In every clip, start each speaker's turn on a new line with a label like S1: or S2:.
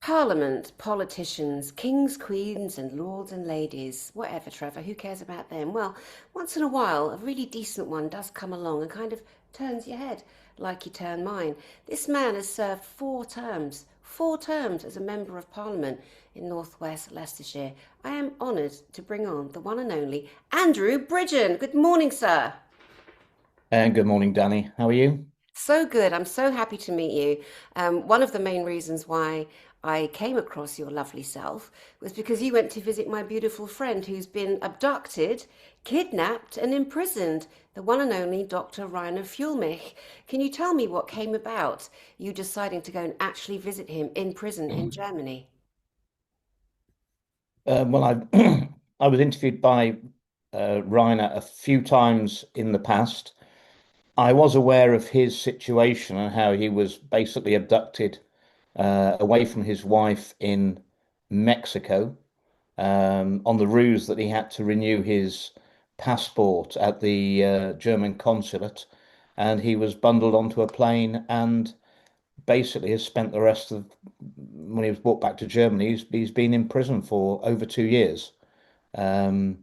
S1: Parliament, politicians, kings, queens, and lords and ladies, whatever, Trevor, who cares about them? Well, once in a while, a really decent one does come along and kind of turns your head like you turn mine. This man has served four terms as a Member of Parliament in North West Leicestershire. I am honoured to bring on the one and only Andrew Bridgen. Good morning, sir.
S2: And good morning, Danny. How are you?
S1: So good. I'm so happy to meet you. One of the main reasons why I came across your lovely self was because you went to visit my beautiful friend who's been abducted, kidnapped, and imprisoned, the one and only Dr. Rainer Fulmich. Can you tell me what came about you deciding to go and actually visit him in prison in Germany?
S2: Well, I I was interviewed by Reiner a few times in the past. I was aware of his situation and how he was basically abducted away from his wife in Mexico on the ruse that he had to renew his passport at the German consulate, and he was bundled onto a plane and basically has spent the rest of when he was brought back to Germany, he's been in prison for over 2 years. Um,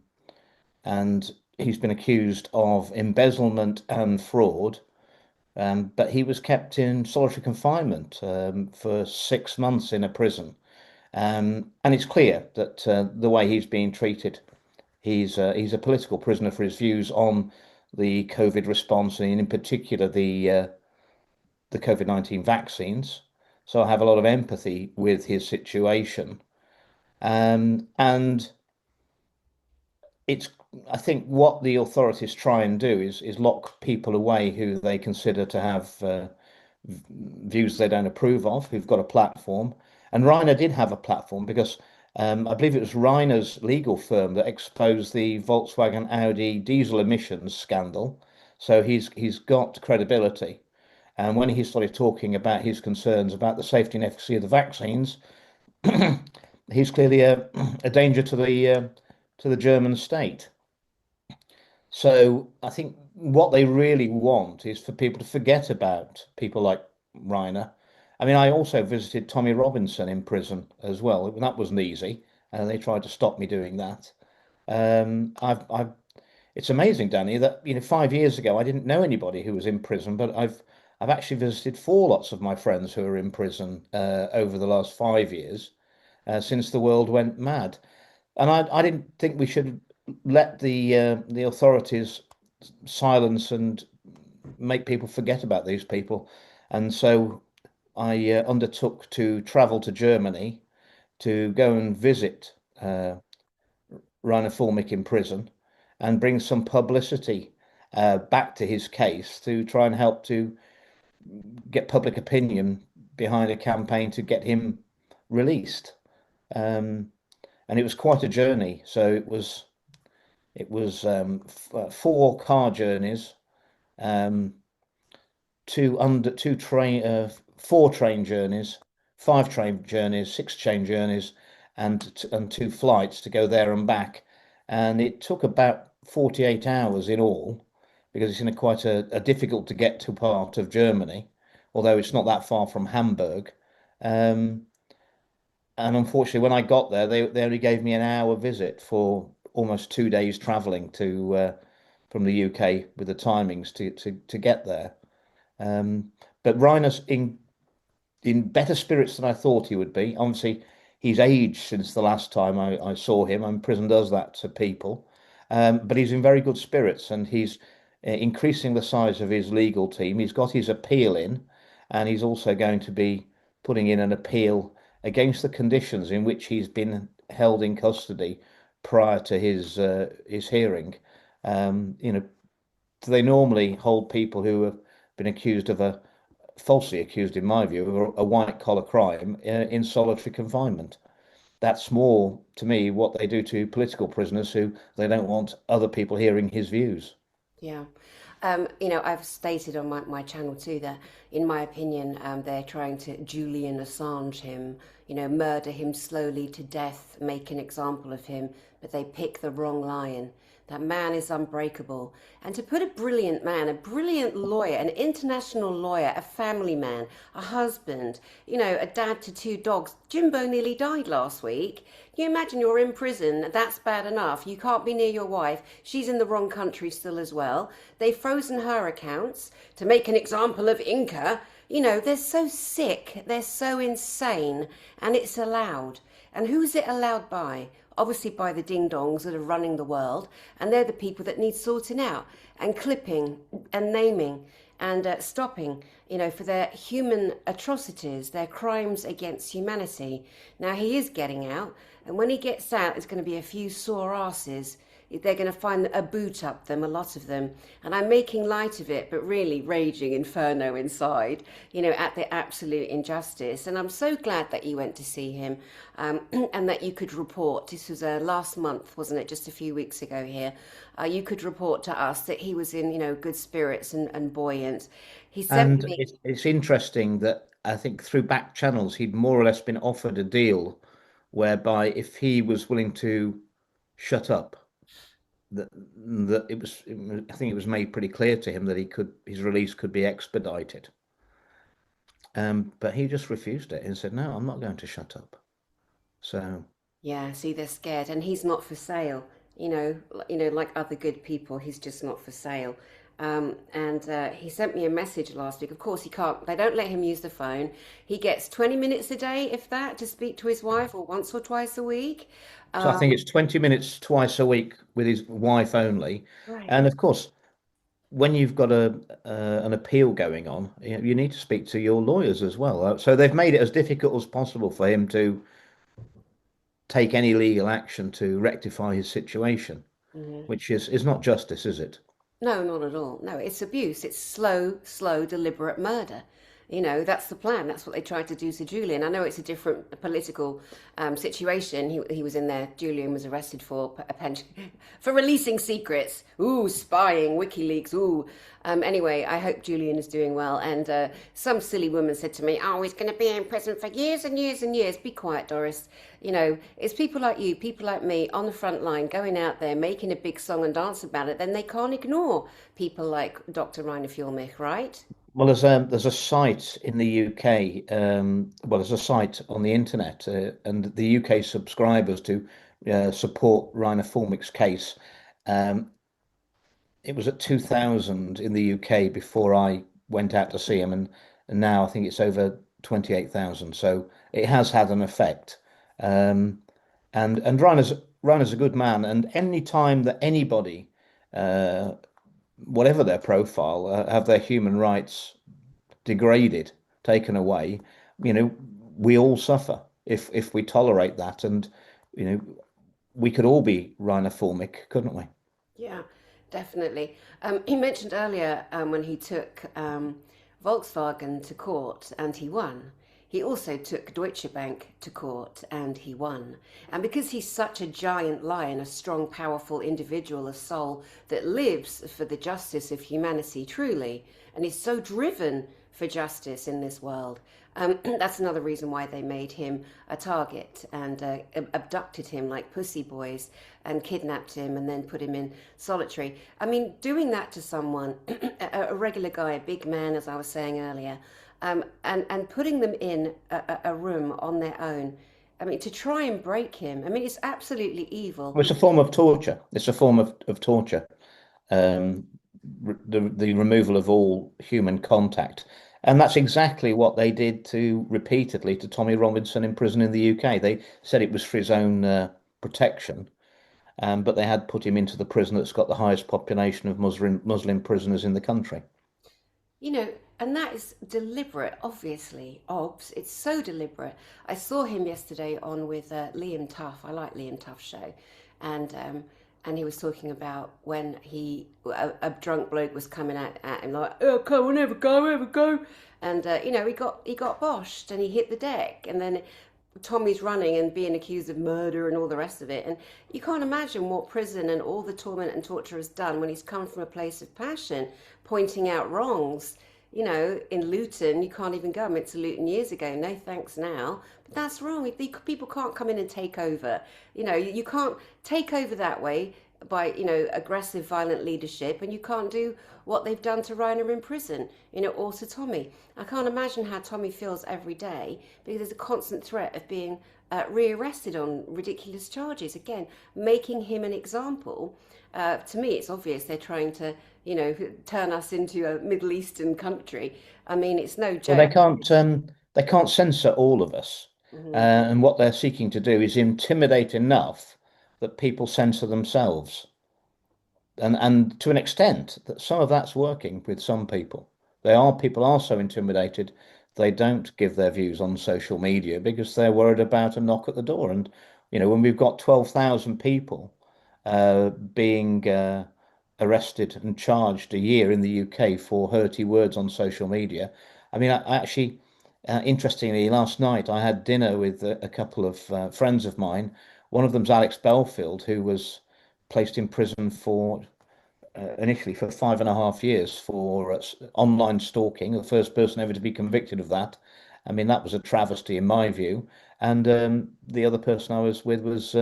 S2: and he's been accused of embezzlement and fraud. But he was kept in solitary confinement for 6 months in a prison. And it's clear that the way he's being treated, he's a political prisoner for his views on the COVID response, and in particular the COVID-19 vaccines. So I have a lot of empathy with his situation. And it's, I think what the authorities try and do is lock people away who they consider to have views they don't approve of, who've got a platform. And Reiner did have a platform because I believe it was Reiner's legal firm that exposed the Volkswagen Audi diesel emissions scandal. So he's got credibility. And when he started talking about his concerns about the safety and efficacy of the vaccines, he's clearly a danger to the German state. So I think what they really want is for people to forget about people like Reiner. I mean, I also visited Tommy Robinson in prison as well. That wasn't easy, and they tried to stop me doing that. I've it's amazing, Danny, that 5 years ago I didn't know anybody who was in prison, but I've actually visited four lots of my friends who are in prison over the last 5 years since the world went mad. And I didn't think we should let the authorities silence and make people forget about these people. And so I undertook to travel to Germany to go and visit Rainer Fulmich in prison and bring some publicity back to his case to try and help to get public opinion behind a campaign to get him released. Um, and it was quite a journey. So it was four car journeys, um, two train, four train journeys, five train journeys, six train journeys, and two flights to go there and back. And it took about 48 hours in all because it's in quite a difficult to get to part of Germany, although it's not that far from Hamburg. Um, and unfortunately, when I got there, they only gave me an hour visit for almost 2 days traveling to from the UK with the timings to get there. Um, but Reiner's in better spirits than I thought he would be. Obviously, he's aged since the last time I saw him, and prison does that to people. But he's in very good spirits, and he's increasing the size of his legal team. He's got his appeal in, and he's also going to be putting in an appeal against the conditions in which he's been held in custody prior to his hearing. You know, they normally hold people who have been accused of a falsely accused, in my view, of a white collar crime in solitary confinement. That's more, to me, what they do to political prisoners who they don't want other people hearing his views.
S1: Yeah. I've stated on my channel too that, in my opinion, they're trying to Julian Assange him, murder him slowly to death, make an example of him, but they pick the wrong lion. that man is unbreakable. And to put a brilliant man, a brilliant lawyer, an international lawyer, a family man, a husband, a dad to two dogs. Jimbo nearly died last week. Can you imagine you're in prison? That's bad enough. You can't be near your wife. She's in the wrong country still as well. They've frozen her accounts to make an example of Inca. They're so sick, they're so insane, and it's allowed. And who's it allowed by? Obviously by the ding-dongs that are running the world, and they're the people that need sorting out and clipping and naming and stopping, for their human atrocities, their crimes against humanity. Now he is getting out, and when he gets out, there's going to be a few sore asses. They're going to find a boot up them, a lot of them. And I'm making light of it, but really raging inferno inside, at the absolute injustice. And I'm so glad that you went to see him and that you could report. This was last month, wasn't it? Just a few weeks ago here. You could report to us that he was in, good spirits and buoyant. He sent
S2: And
S1: me.
S2: it's interesting that I think through back channels, he'd more or less been offered a deal whereby if he was willing to shut up, that I think it was made pretty clear to him that his release could be expedited. But he just refused it and said, "No, I'm not going to shut up." So
S1: Yeah, see, they're scared, and he's not for sale. Like other good people, he's just not for sale. And he sent me a message last week. Of course, he can't. They don't let him use the phone. He gets 20 minutes a day, if that, to speak to his wife, or once or twice a week.
S2: So I
S1: Um,
S2: think it's 20 minutes twice a week with his wife only.
S1: right.
S2: And of course, when you've got an appeal going on, you need to speak to your lawyers as well. So they've made it as difficult as possible for him to take any legal action to rectify his situation,
S1: Mhm.
S2: which is not justice, is it?
S1: No, not at all. No, it's abuse. It's slow, deliberate murder. That's the plan. That's what they tried to do to Julian. I know it's a different political situation. He was in there. Julian was arrested for a pension, for releasing secrets. Ooh, spying, WikiLeaks. Ooh. Anyway, I hope Julian is doing well. And some silly woman said to me, "Oh, he's going to be in prison for years and years and years." Be quiet, Doris. It's people like you, people like me on the front line, going out there, making a big song and dance about it. Then they can't ignore people like Dr. Rainer Fulmich, right?
S2: Well, there's a site in the UK. Well, there's a site on the internet, and the UK subscribers to support Rainer Fulmich's case. Um, it was at 2000 in the UK before I went out to see him, and now I think it's over 28,000. So it has had an effect. Um, and Rainer's a good man, and any time that anybody, uh, whatever their profile, have their human rights degraded, taken away, you know, we all suffer if we tolerate that, and you know, we could all be rhinophormic, couldn't we?
S1: Yeah, definitely. He mentioned earlier when he took Volkswagen to court and he won. He also took Deutsche Bank to court and he won. And because he's such a giant lion, a strong, powerful individual, a soul that lives for the justice of humanity truly, and is so driven for justice in this world, that's another reason why they made him a target and abducted him like pussy boys and kidnapped him and then put him in solitary. I mean, doing that to someone, a regular guy, a big man, as I was saying earlier, and putting them in a room on their own. I mean, to try and break him. I mean, it's absolutely evil.
S2: Well, it's a form of torture. It's a form of torture. Um, the removal of all human contact. And that's exactly what they did to repeatedly to Tommy Robinson in prison in the UK. They said it was for his own protection, but they had put him into the prison that's got the highest population of Muslim prisoners in the country.
S1: You know, and that is deliberate, obviously. It's so deliberate. I saw him yesterday on with Liam Tuff. I like Liam Tuff's show, and he was talking about when a drunk bloke was coming at him like, "Oh, come on, ever go," and he got boshed and he hit the deck, and then Tommy's running and being accused of murder and all the rest of it. And you can't imagine what prison and all the torment and torture has done when he's come from a place of passion, pointing out wrongs. In Luton, you can't even go. I went to Luton years ago. No thanks now. But that's wrong. People can't come in and take over. You can't take over that way. by aggressive, violent leadership, and you can't do what they've done to Rhino in prison, or to Tommy. I can't imagine how Tommy feels every day because there's a constant threat of being rearrested on ridiculous charges. Again, making him an example. To me, it's obvious they're trying to, turn us into a Middle Eastern country. I mean, it's no
S2: Well,
S1: joke.
S2: they can't censor all of us,
S1: Mhm.
S2: and what they're seeking to do is intimidate enough that people censor themselves. And to an extent that some of that's working with some people. People are so intimidated they don't give their views on social media because they're worried about a knock at the door. And when we've got 12,000 people being arrested and charged a year in the UK for hurty words on social media. I mean, I actually, interestingly, last night I had dinner with a couple of friends of mine. One of them's Alex Belfield, who was placed in prison for initially for 5.5 years for online stalking, the first person ever to be convicted of that. I mean, that was a travesty in my view. And the other person I was with was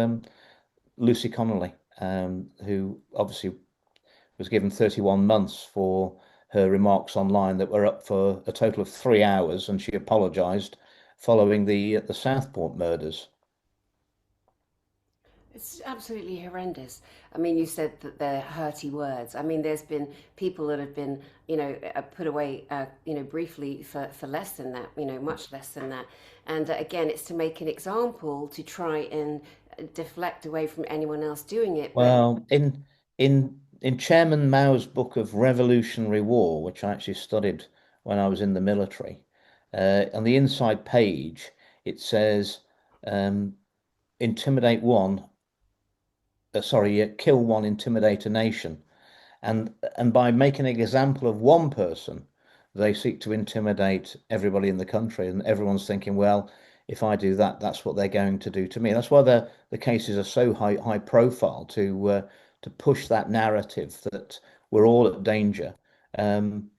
S2: Lucy Connolly, who obviously was given 31 months for her remarks online that were up for a total of 3 hours, and she apologised following the Southport murders.
S1: It's absolutely horrendous. I mean, you said that they're hurty words. I mean, there's been people that have been, put away, briefly for less than that, much less than that. And again, it's to make an example to try and deflect away from anyone else doing it. But
S2: Well, in Chairman Mao's book of Revolutionary War, which I actually studied when I was in the military, on the inside page it says, um, "Intimidate one, kill one, intimidate a nation." And by making an example of one person, they seek to intimidate everybody in the country, and everyone's thinking, well, if I do that, that's what they're going to do to me. That's why the cases are so high profile to push that narrative that we're all at danger. Um,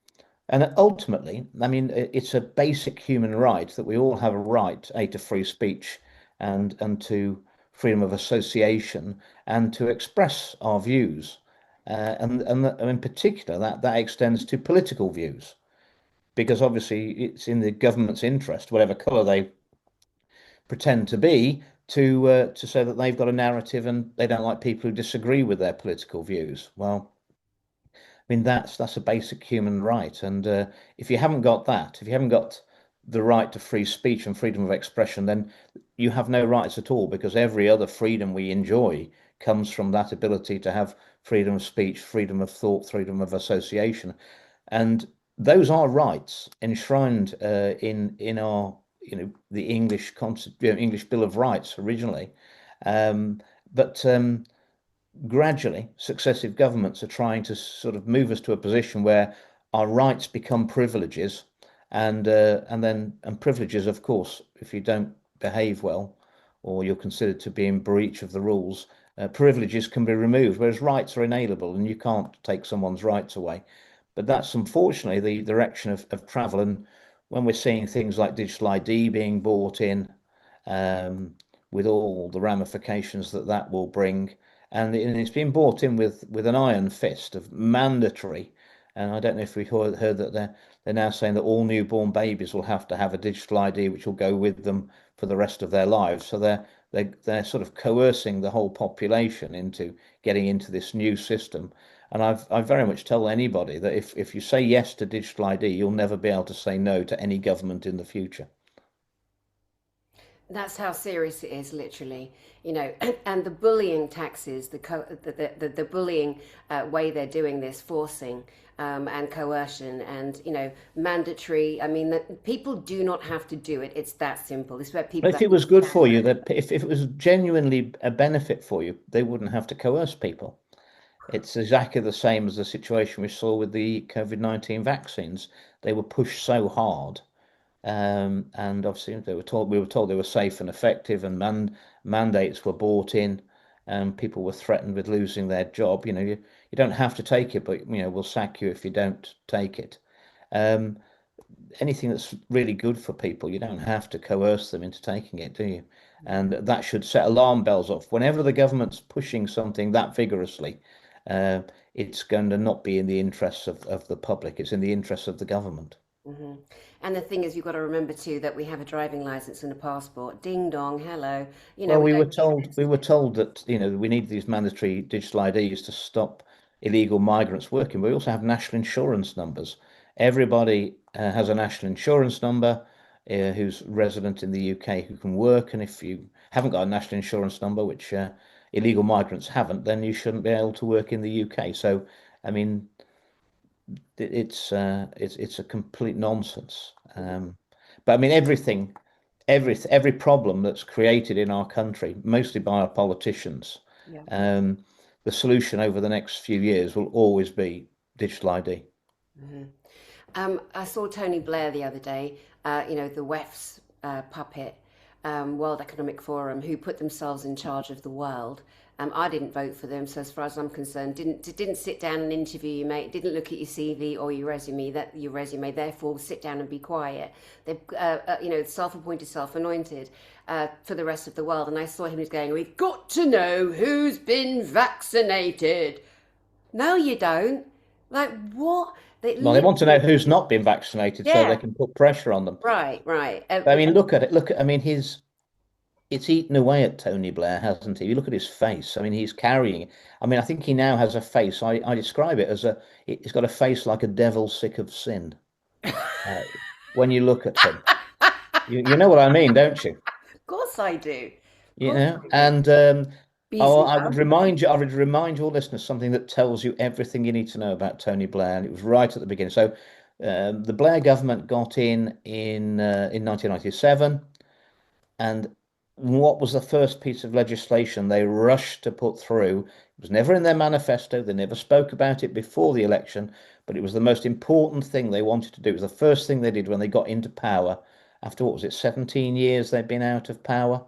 S2: and ultimately, I mean, it's a basic human right that we all have a right, A, to free speech and to freedom of association and to express our views. And in particular, that extends to political views, because obviously it's in the government's interest, whatever colour they pretend to be, to say that they've got a narrative and they don't like people who disagree with their political views. Well, I mean, that's a basic human right. And if you haven't got that, if you haven't got the right to free speech and freedom of expression, then you have no rights at all, because every other freedom we enjoy comes from that ability to have freedom of speech, freedom of thought, freedom of association. And those are rights enshrined in our, the English Bill of Rights originally. Um, but gradually successive governments are trying to sort of move us to a position where our rights become privileges, and privileges, of course, if you don't behave well or you're considered to be in breach of the rules, privileges can be removed, whereas rights are inalienable and you can't take someone's rights away. But that's unfortunately the direction of travel. And when we're seeing things like digital ID being brought in, um, with all the ramifications that that will bring, and it's been brought in with an iron fist of mandatory. And I don't know if we heard that they're now saying that all newborn babies will have to have a digital ID, which will go with them for the rest of their lives. So they're sort of coercing the whole population into getting into this new system. And I very much tell anybody that if you say yes to digital ID, you'll never be able to say no to any government in the future.
S1: that's how serious it is, literally. And the bullying taxes, the bullying way they're doing this, forcing and coercion, and mandatory. I mean, that people do not have to do it. It's that simple. This is where people
S2: If
S1: have
S2: it
S1: to
S2: was good for
S1: stand
S2: you,
S1: up.
S2: that if it was genuinely a benefit for you, they wouldn't have to coerce people. It's exactly the same as the situation we saw with the COVID-19 vaccines. They were pushed so hard, and obviously we were told they were safe and effective, and mandates were brought in, and people were threatened with losing their job. You don't have to take it, but we'll sack you if you don't take it. Um, anything that's really good for people, you don't have to coerce them into taking it, do you? And that should set alarm bells off. Whenever the government's pushing something that vigorously, uh, it's going to not be in the interests of the public. It's in the interests of the government.
S1: Hmm. And the thing is, you've got to remember too that we have a driving license and a passport. Ding dong, hello.
S2: Well,
S1: We don't need
S2: we
S1: this.
S2: were told that, we need these mandatory digital IDs to stop illegal migrants working. We also have national insurance numbers. Everybody has a national insurance number who's resident in the UK who can work. And if you haven't got a national insurance number, which illegal migrants haven't, then you shouldn't be able to work in the UK. So, I mean, it's a complete nonsense.
S1: Mhm.
S2: But I mean, every problem that's created in our country, mostly by our politicians,
S1: Yeah.
S2: um, the solution over the next few years will always be digital ID.
S1: Hmm. I saw Tony Blair the other day, the WEF's puppet, World Economic Forum, who put themselves in charge of the world. I didn't vote for them, so as far as I'm concerned, didn't sit down and interview you, mate. Didn't look at your CV or your resume. Therefore, sit down and be quiet. They're self-appointed, self-anointed for the rest of the world. And I saw him as going, "We've got to know who's been vaccinated." No, you don't. Like what? They
S2: Well, they want to know
S1: literally.
S2: who's not been vaccinated so they
S1: Yeah.
S2: can put pressure on them.
S1: Right, right.
S2: But I mean, look at it. I mean, it's eaten away at Tony Blair, hasn't he? You look at his face. I mean, he's carrying it. I mean, I think he now has a face. I describe it as he's got a face like a devil sick of sin. Uh, when you look at him, you know what I mean, don't you?
S1: Of course I do. Of
S2: You
S1: course
S2: know,
S1: I do.
S2: and
S1: Beast in
S2: I would remind your listeners something that tells you everything you need to know about Tony Blair, and it was right at the beginning. So, the Blair government got in 1997, and what was the first piece of legislation they rushed to put through? It was never in their manifesto. They never spoke about it before the election, but it was the most important thing they wanted to do. It was the first thing they did when they got into power. After what was it, 17 years they'd been out of power,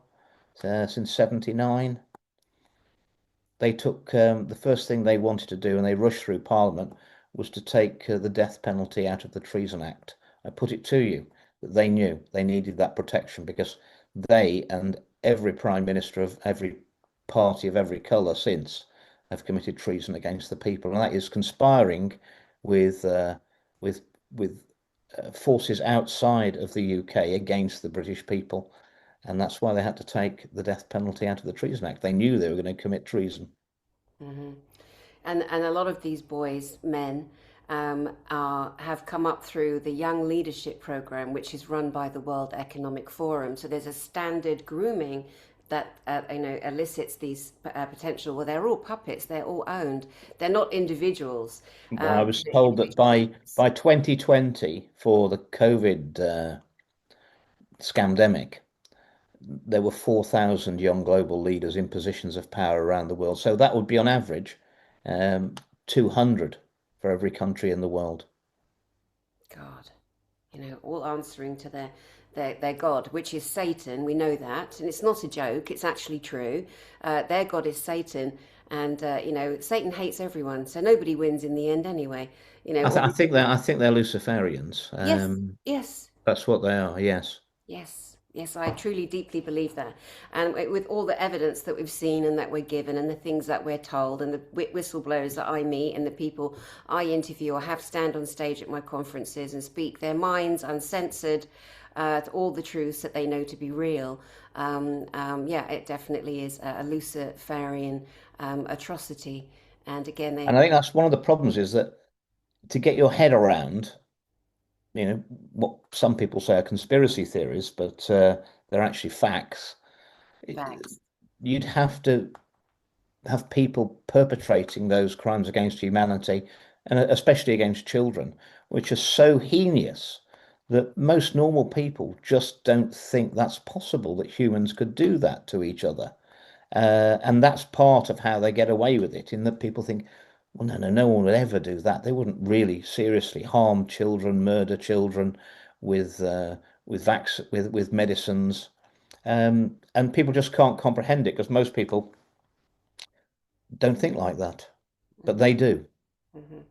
S2: since 79. They took the first thing they wanted to do, and they rushed through Parliament, was to take the death penalty out of the Treason Act. I put it to you that they knew they needed that protection because they and every prime minister of every party of every colour since have committed treason against the people, and that is conspiring with with forces outside of the UK against the British people, and that's why they had to take the death penalty out of the Treason Act. They knew they were going to commit treason.
S1: Hmm. And a lot of these boys, men, have come up through the Young Leadership Program, which is run by the World Economic Forum. So there's a standard grooming that elicits these potential. Well, they're all puppets. They're all owned. They're not individuals.
S2: I was
S1: The
S2: told that
S1: individual groups.
S2: by 2020, for the COVID scamdemic, there were 4,000 young global leaders in positions of power around the world. So that would be on average 200 for every country in the world.
S1: God, all answering to their God, which is Satan. We know that, and it's not a joke. It's actually true. Their God is Satan, and Satan hates everyone, so nobody wins in the end anyway. All the
S2: I think they're Luciferians.
S1: yes, yes,
S2: That's what they are. Yes.
S1: yes, yes. I truly, deeply believe that, and with all the evidence that we've seen and that we're given, and the things that we're told, and the whistleblowers that I meet, and the people I interview or have stand on stage at my conferences and speak their minds uncensored. To all the truths that they know to be real. Yeah, it definitely is a Luciferian atrocity. And again,
S2: And I think that's one of the problems is that to get your head around, what some people say are conspiracy theories, but they're actually facts.
S1: facts.
S2: You'd have to have people perpetrating those crimes against humanity, and especially against children, which are so heinous that most normal people just don't think that's possible that humans could do that to each other. And that's part of how they get away with it, in that people think, well, no one would ever do that. They wouldn't really seriously harm children, murder children with medicines. And people just can't comprehend it because most people don't think like that, but
S1: Hmm.
S2: they do.
S1: Hmm.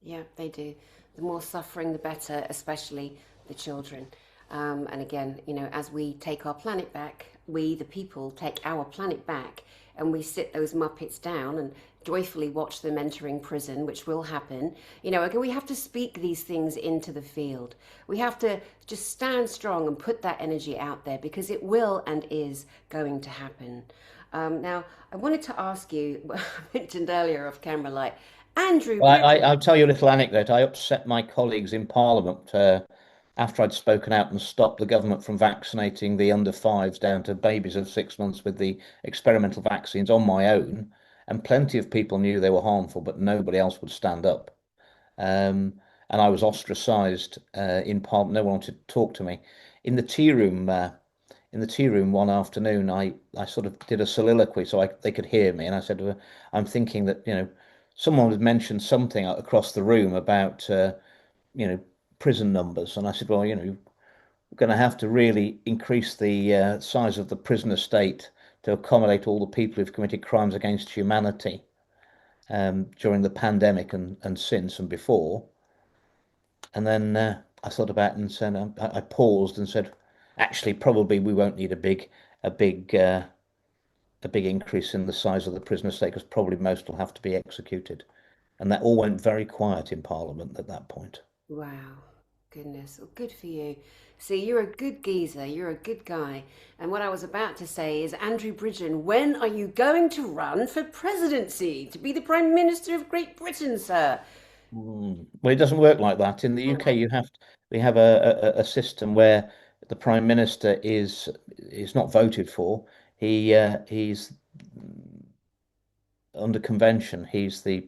S1: Yeah, they do. The more suffering, the better, especially the children. And again, as we take our planet back, we, the people, take our planet back, and we sit those Muppets down and joyfully watch them entering prison, which will happen. Again, we have to speak these things into the field. We have to just stand strong and put that energy out there, because it will and is going to happen. Now, I wanted to ask you, I mentioned earlier off camera, like Andrew
S2: Well,
S1: Bridgen.
S2: I'll tell you a little anecdote. I upset my colleagues in Parliament after I'd spoken out and stopped the government from vaccinating the under fives down to babies of 6 months with the experimental vaccines on my own. And plenty of people knew they were harmful, but nobody else would stand up. And I was ostracised in Parliament. No one wanted to talk to me. In the tea room, in the tea room one afternoon, I sort of did a soliloquy so they could hear me, and I said, I'm thinking that someone had mentioned something across the room about you know prison numbers, and I said, well, we're going to have to really increase the size of the prison estate to accommodate all the people who've committed crimes against humanity during the pandemic and since and before. And then I thought about it and said, I paused and said, actually, probably we won't need a big, a big increase in the size of the prison estate, because probably most will have to be executed. And that all went very quiet in Parliament at that point.
S1: Wow, goodness, well, good for you. See, you're a good geezer, you're a good guy. And what I was about to say is, Andrew Bridgen, when are you going to run for presidency to be the Prime Minister of Great Britain, sir?
S2: Well, it doesn't work like that. In the UK, we have a system where the Prime Minister is not voted for. He's under convention. He's the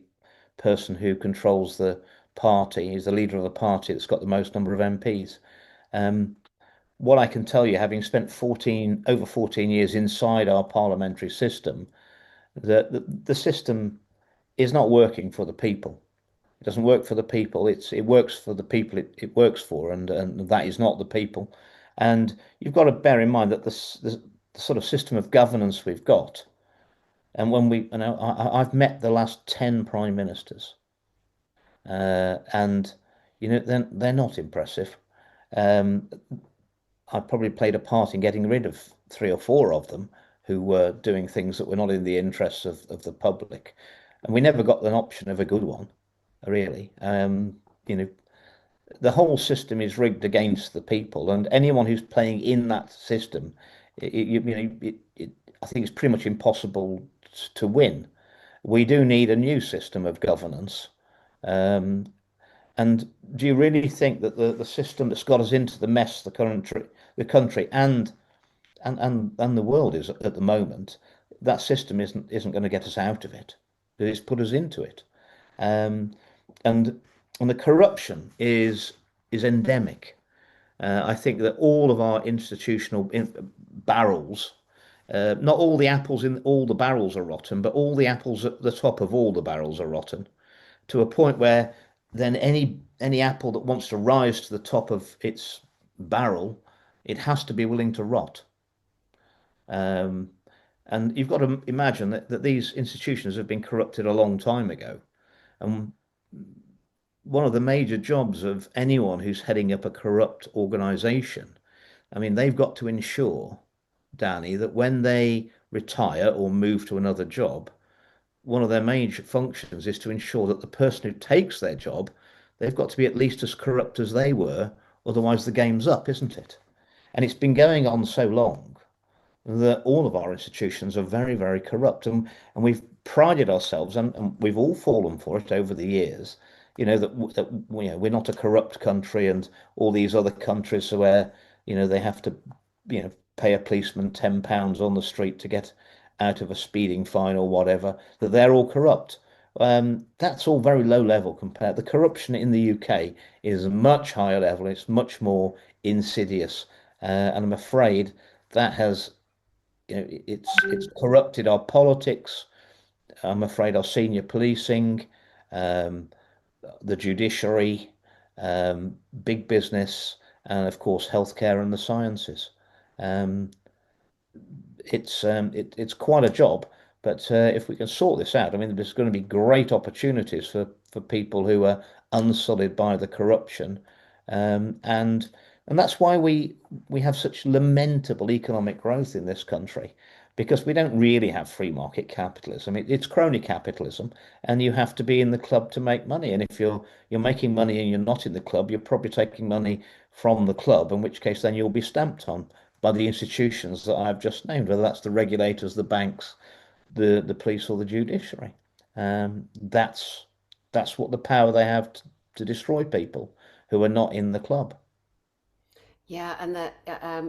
S2: person who controls the party. He's the leader of the party that's got the most number of MPs. Um, what I can tell you, having spent 14 years inside our parliamentary system, that the system is not working for the people. It doesn't work for the people. It works for the people it works for, and that is not the people. And you've got to bear in mind that the sort of system of governance we've got, and when I've met the last 10 prime ministers, and they're not impressive. Um, I probably played a part in getting rid of three or four of them who were doing things that were not in the interests of the public. And we never got an option of a good one, really. You know, the whole system is rigged against the people, and anyone who's playing in that system, I think it's pretty much impossible to win. We do need a new system of governance. Um, and do you really think that the system that's got us into the mess the country and the world is at the moment, that system isn't going to get us out of it? It's put us into it. Um, and and the corruption is endemic. I think that all of our institutional barrels, not all the apples in all the barrels are rotten, but all the apples at the top of all the barrels are rotten, to a point where then any apple that wants to rise to the top of its barrel, it has to be willing to rot. Um, and you've got to imagine that these institutions have been corrupted a long time ago. And one of the major jobs of anyone who's heading up a corrupt organization, I mean, they've got to ensure, Danny, that when they retire or move to another job, one of their major functions is to ensure that the person who takes their job, they've got to be at least as corrupt as they were, otherwise the game's up, isn't it? And it's been going on so long that all of our institutions are very, very corrupt. And we've prided ourselves, and we've all fallen for it over the years, that we're not a corrupt country, and all these other countries where, they have to, pay a policeman £10 on the street to get out of a speeding fine or whatever, that they're all corrupt. That's all very low level compared. The corruption in the UK is much higher level. It's much more insidious, and I'm afraid that has it's corrupted our politics. I'm afraid our senior policing, um, the judiciary, big business, and of course healthcare and the sciences. Um, it's quite a job, but if we can sort this out, I mean, there's going to be great opportunities for people who are unsullied by the corruption, and And that's why we have such lamentable economic growth in this country, because we don't really have free market capitalism. It's crony capitalism, and you have to be in the club to make money. And if you're making money and you're not in the club, you're probably taking money from the club, in which case then you'll be stamped on by the institutions that I've just named, whether that's the regulators, the banks, the police, or the judiciary. That's what the power they have to destroy people who are not in the club.
S1: Yeah, and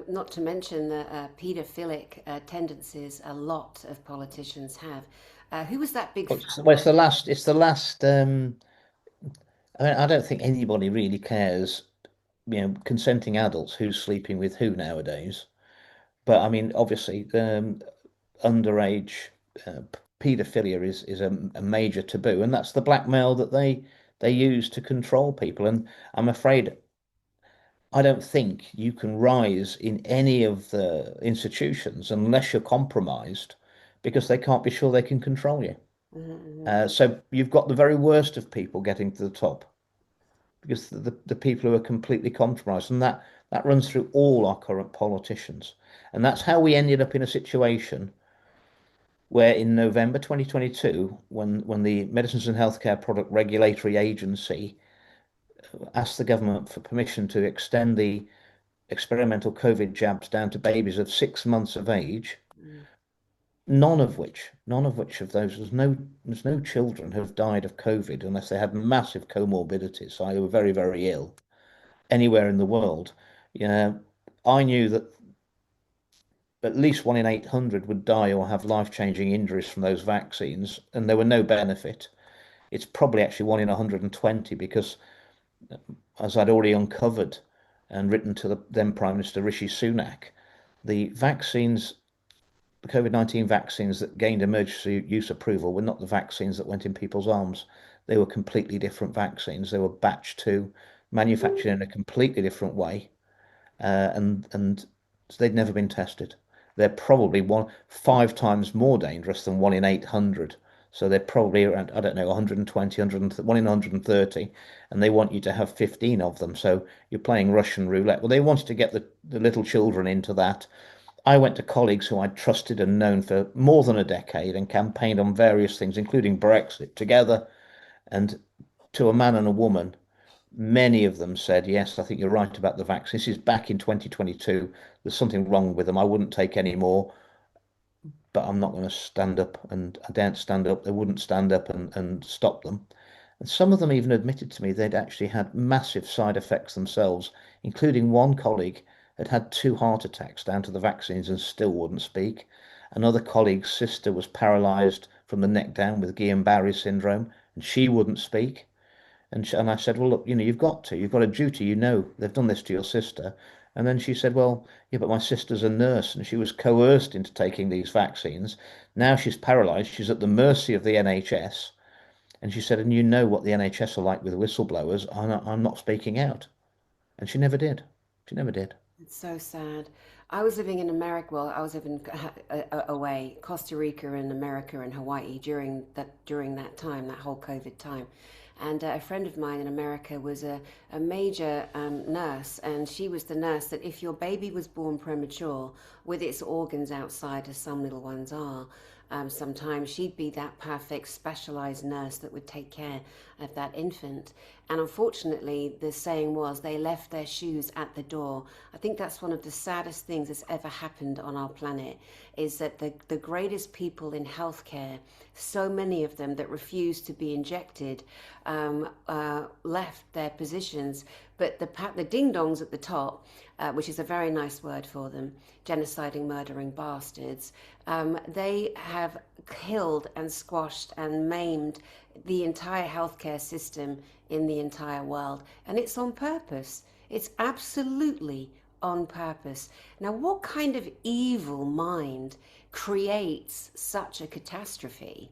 S1: not to mention the paedophilic tendencies a lot of politicians have. Who was that big?
S2: Well, it's the last. I mean, I don't think anybody really cares, consenting adults who's sleeping with who nowadays. But I mean, obviously, underage paedophilia is a major taboo, and that's the blackmail that they use to control people. And I'm afraid I don't think you can rise in any of the institutions unless you're compromised, because they can't be sure they can control you.
S1: Mhm.
S2: So you've got the very worst of people getting to the top, because the people who are completely compromised, and that runs through all our current politicians. And that's how we ended up in a situation where in November 2022, when the Medicines and Healthcare Product Regulatory Agency asked the government for permission to extend the experimental COVID jabs down to babies of 6 months of age,
S1: Mm.
S2: none of which of those, there's no children who have died of COVID unless they had massive comorbidities, so they were very, very ill anywhere in the world. Yeah, I knew that at least 1 in 800 would die or have life-changing injuries from those vaccines, and there were no benefit. It's probably actually 1 in 120, because as I'd already uncovered and written to the then Prime Minister Rishi Sunak, the vaccines, the COVID-19 vaccines that gained emergency use approval were not the vaccines that went in people's arms. They were completely different vaccines. They were batch two, manufactured in a completely different way, and they'd never been tested. They're probably 5 times more dangerous than 1 in 800. So they're probably around, I don't know, 120, 130, and they want you to have 15 of them. So you're playing Russian roulette. Well, they wanted to get the little children into that. I went to colleagues who I'd trusted and known for more than a decade and campaigned on various things, including Brexit, together. And to a man and a woman, many of them said, yes, I think you're right about the vaccine. This is back in 2022. There's something wrong with them. I wouldn't take any more, but I'm not going to stand up, and I daren't stand up. They wouldn't stand up and stop them. And some of them even admitted to me they'd actually had massive side effects themselves, including one colleague had had 2 heart attacks down to the vaccines and still wouldn't speak. Another colleague's sister was paralyzed from the neck down with Guillain-Barré syndrome, and she wouldn't speak. And I said, well, look, you've got a duty, they've done this to your sister. And then she said, well, yeah, but my sister's a nurse and she was coerced into taking these vaccines. Now she's paralyzed. She's at the mercy of the NHS. And she said, and you know what the NHS are like with whistleblowers. I'm not speaking out. And she never did. She never did.
S1: It's so sad. I was living in America. Well, I was living away, Costa Rica and America and Hawaii during that time, that whole COVID time. And a friend of mine in America was a major nurse, and she was the nurse that if your baby was born premature with its organs outside, as some little ones are, sometimes she'd be that perfect specialized nurse that would take care of that infant. And unfortunately, the saying was they left their shoes at the door. I think that's one of the saddest things that's ever happened on our planet, is that the greatest people in healthcare, so many of them that refused to be injected, left their positions. But the ding dongs at the top, which is a very nice word for them, genociding, murdering bastards, they have killed and squashed and maimed the entire healthcare system in the entire world. And it's on purpose. It's absolutely on purpose. Now, what kind of evil mind creates such a catastrophe?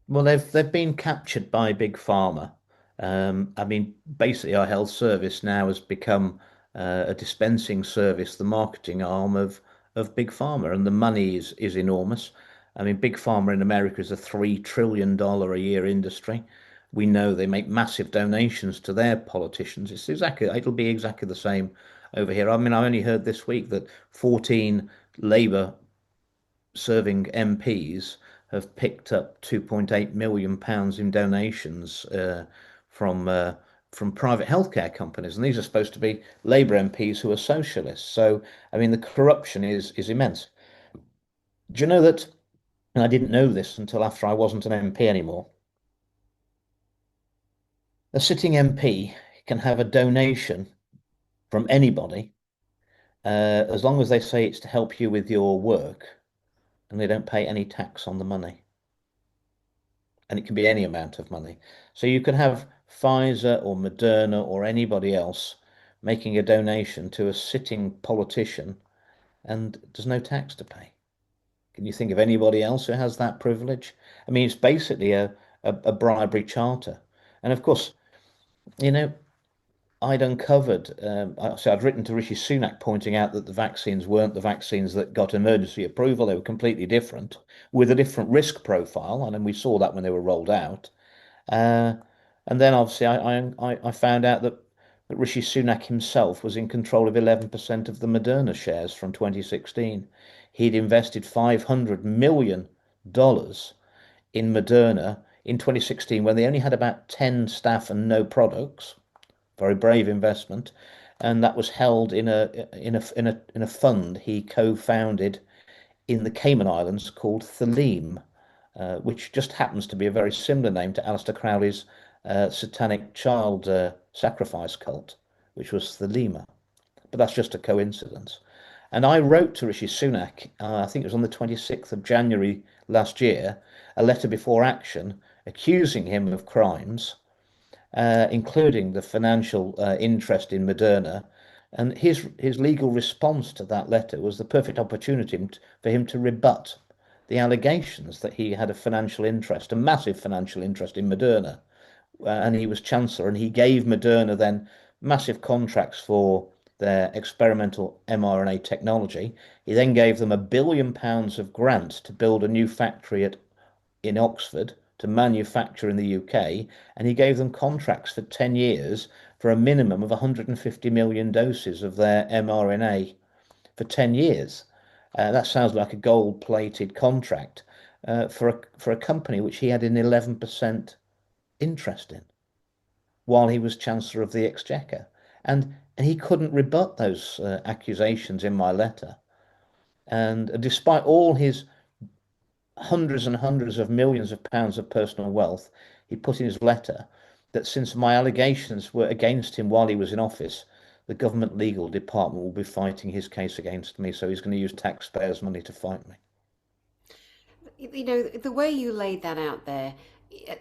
S2: Well, they've been captured by Big Pharma. I mean, basically, our health service now has become a dispensing service, the marketing arm of Big Pharma, and the money is enormous. I mean, Big Pharma in America is a $3 trillion a year industry. We know they make massive donations to their politicians. It'll be exactly the same over here. I mean, I only heard this week that 14 Labour serving MPs have picked up 2.8 million pounds in donations from uh, from private healthcare companies, and these are supposed to be Labour MPs who are socialists. So, I mean, the corruption is immense. Do you know that? And I didn't know this until after I wasn't an MP anymore. A sitting MP can have a donation from anybody as long as they say it's to help you with your work, and they don't pay any tax on the money. And it can be any amount of money. So you can have Pfizer or Moderna or anybody else making a donation to a sitting politician, and there's no tax to pay. Can you think of anybody else who has that privilege? I mean, it's basically a bribery charter. And of course, you know, I'd uncovered, so I'd written to Rishi Sunak pointing out that the vaccines weren't the vaccines that got emergency approval. They were completely different with a different risk profile. And then we saw that when they were rolled out. Uh, and then obviously I found out that Rishi Sunak himself was in control of 11% of the Moderna shares from 2016. He'd invested $500 million in Moderna in 2016 when they only had about 10 staff and no products. Very brave investment. And that was held in a fund he co-founded in the Cayman Islands called Theleme, which just happens to be a very similar name to Aleister Crowley's satanic child sacrifice cult, which was Thelema. But that's just a coincidence. And I wrote to Rishi Sunak, I think it was on the 26th of January last year, a letter before action accusing him of crimes, including the financial interest in Moderna. And his legal response to that letter was the perfect opportunity for him to rebut the allegations that he had a financial interest, a massive financial interest in Moderna. And he was chancellor, and he gave Moderna then massive contracts for their experimental mRNA technology. He then gave them £1 billion of grants to build a new factory in Oxford to manufacture in the UK, and he gave them contracts for 10 years for a minimum of 150 million doses of their mRNA for 10 years. That sounds like a gold-plated contract for a company which he had an 11% interest in while he was Chancellor of the Exchequer. And he couldn't rebut those accusations in my letter. And despite all his hundreds and hundreds of millions of pounds of personal wealth, he put in his letter that since my allegations were against him while he was in office, the government legal department will be fighting his case against me. So he's going to use taxpayers' money to fight me.
S1: You know, the way you laid that out there,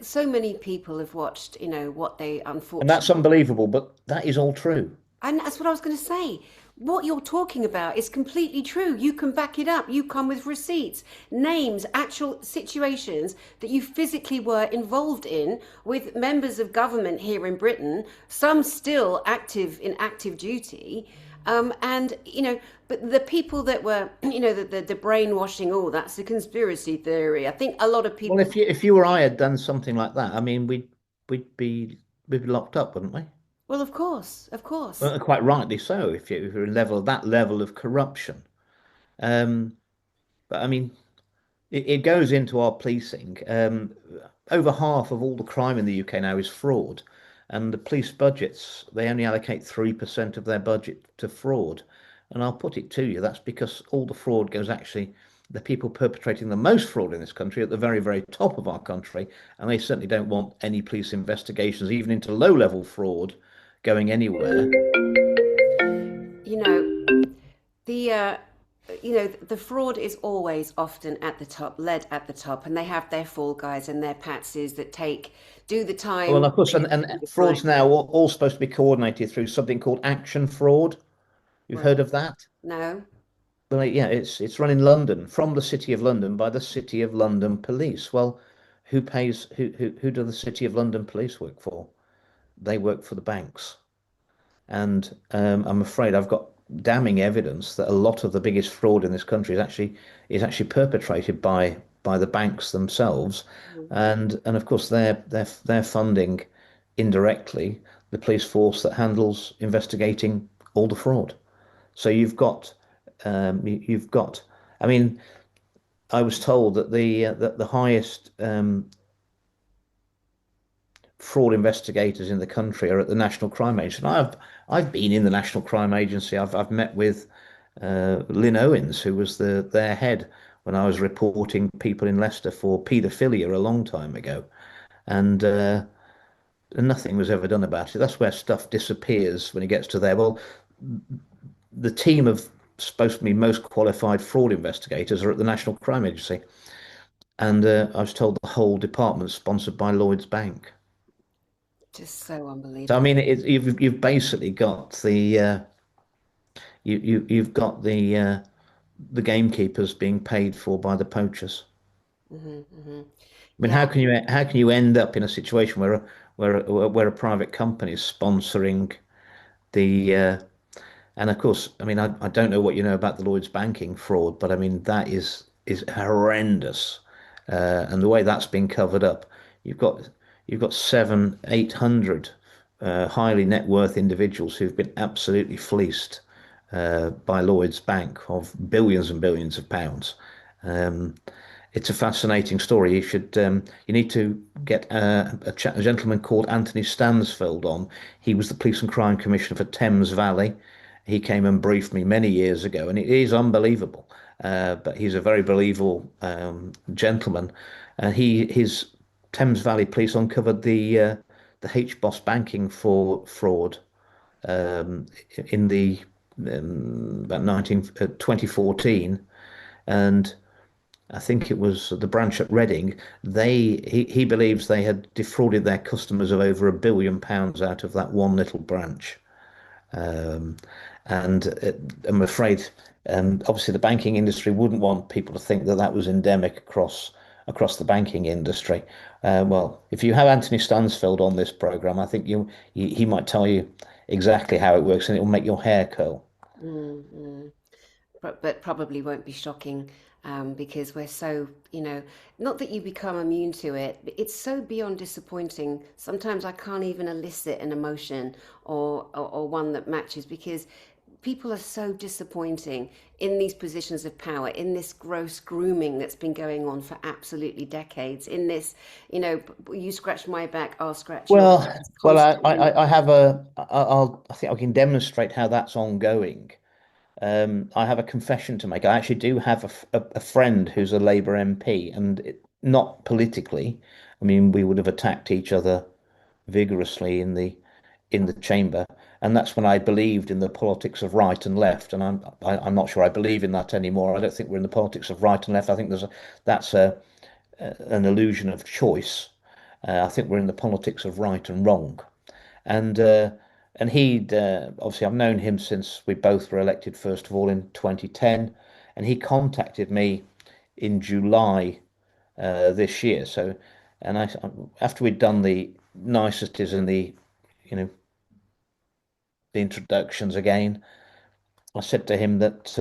S1: so many people have watched, what they
S2: And that's
S1: unfortunately.
S2: unbelievable, but that is all true.
S1: And that's what I was going to say. What you're talking about is completely true. You can back it up. You come with receipts, names, actual situations that you physically were involved in with members of government here in Britain, some still active in active duty. And, but the people that were, the brainwashing, oh, that's a conspiracy theory. I think a lot of
S2: Well,
S1: people,
S2: if you or I had done something like that, I mean, we'd be we'd be locked up, wouldn't we?
S1: well, of course, of course.
S2: Well, quite rightly so, if you're in that level of corruption. Um, but I mean, it goes into our policing. Over half of all the crime in the UK now is fraud, and the police budgets, they only allocate 3% of their budget to fraud. And I'll put it to you, that's because all the fraud goes actually the people perpetrating the most fraud in this country at the very, very top of our country, and they certainly don't want any police investigations, even into low-level fraud, going anywhere.
S1: You know, the the fraud is always often at the top, led at the top, and they have their fall guys and their patsies that do the
S2: Well,
S1: time,
S2: of course,
S1: they
S2: and
S1: do the
S2: fraud's
S1: crime.
S2: now all supposed to be coordinated through something called action fraud. You've heard
S1: Right.
S2: of that?
S1: No.
S2: Well, yeah, it's run in London from the City of London by the City of London Police. Well, who do the City of London Police work for? They work for the banks. And I'm afraid I've got damning evidence that a lot of the biggest fraud in this country is actually perpetrated by the banks themselves, and of course they're funding indirectly the police force that handles investigating all the fraud. So you've got. I mean, I was told that the highest fraud investigators in the country are at the National Crime Agency. And I've been in the National Crime Agency. I've met with Lynn Owens, who was their head when I was reporting people in Leicester for paedophilia a long time ago, and nothing was ever done about it. That's where stuff disappears when it gets to there. Well, the team of supposed to be most qualified fraud investigators are at the National Crime Agency, and I was told the whole department is sponsored by Lloyd's Bank.
S1: Just so
S2: So I
S1: unbelievable.
S2: mean, you've basically got you've got the gamekeepers being paid for by the poachers.
S1: Hmm, hmm.
S2: I mean,
S1: Yeah.
S2: how can you end up in a situation where a private company is sponsoring the and of course, I mean, I don't know what you know about the Lloyd's banking fraud, but I mean that is horrendous, and the way that's been covered up, you've got you've got seven, 800 highly net worth individuals who've been absolutely fleeced by Lloyd's Bank of billions and billions of pounds. Um, it's a fascinating story. You need to get a gentleman called Anthony Stansfeld on. He was the Police and Crime Commissioner for Thames Valley. He came and briefed me many years ago, and it is unbelievable. But he's a very believable gentleman, and his Thames Valley Police uncovered the HBOS banking for fraud um, in the about 2014, and I think it was the branch at Reading. He believes they had defrauded their customers of over £1 billion out of that one little branch. Um, and I'm afraid, obviously, the banking industry wouldn't want people to think that that was endemic across the banking industry. Well, if you have Anthony Stansfeld on this program, I think he might tell you exactly how it works, and it will make your hair curl.
S1: Mm-hmm. But probably won't be shocking, because we're so, not that you become immune to it, but it's so beyond disappointing. Sometimes I can't even elicit an emotion or one that matches, because people are so disappointing in these positions of power, in this gross grooming that's been going on for absolutely decades, in this, you scratch my back, I'll scratch yours,
S2: Well,
S1: this
S2: well,
S1: constantly.
S2: I have I think I can demonstrate how that's ongoing. I have a confession to make. I actually do have a friend who's a Labour MP, and not politically. I mean, we would have attacked each other vigorously in the chamber, and that's when I believed in the politics of right and left. And I'm not sure I believe in that anymore. I don't think we're in the politics of right and left. I think that's an illusion of choice. I think we're in the politics of right and wrong. And he'd obviously I've known him since we both were elected first of all in 2010, and he contacted me in July this year. So, and I after we'd done the niceties and you know the introductions again, I said to him that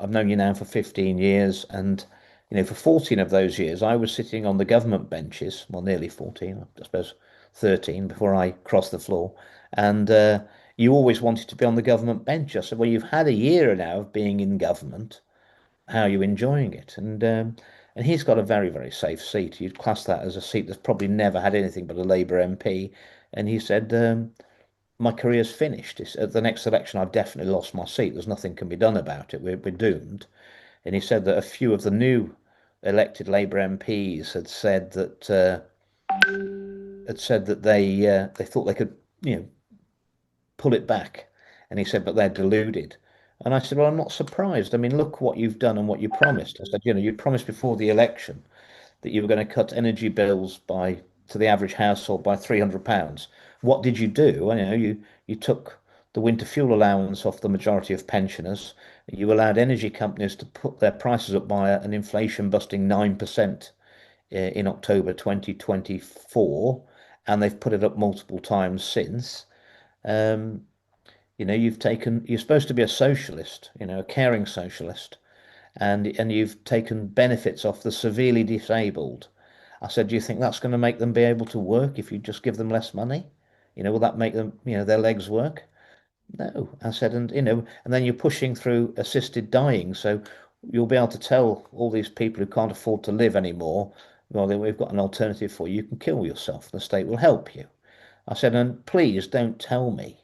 S2: I've known you now for 15 years, and for 14 of those years I was sitting on the government benches, well, nearly 14, I suppose 13 before I crossed the floor, and you always wanted to be on the government bench. I said, well, you've had a year now of being in government. How are you enjoying it? And he's got a very, very safe seat. You'd class that as a seat that's probably never had anything but a Labour MP. And he said, my career's finished. At the next election, I've definitely lost my seat. There's nothing can be done about it. We're doomed. And he said that a few of the new elected Labour MPs had said that they thought they could pull it back. And he said, but they're deluded. And I said, well, I'm not surprised. I mean, look what you've done and what you promised. I said, you promised before the election that you were going to cut energy bills by to the average household by £300. What did you do? Well, you took the winter fuel allowance off the majority of pensioners. You allowed energy companies to put their prices up by an inflation busting 9% in October 2024, and they've put it up multiple times since. Um, you're supposed to be a socialist, a caring socialist, and you've taken benefits off the severely disabled. I said, do you think that's going to make them be able to work if you just give them less money? Will that make them, their legs work? No, I said, and and then you're pushing through assisted dying, so you'll be able to tell all these people who can't afford to live anymore, well, then we've got an alternative for you. You can kill yourself. The state will help you. I said, and please don't tell me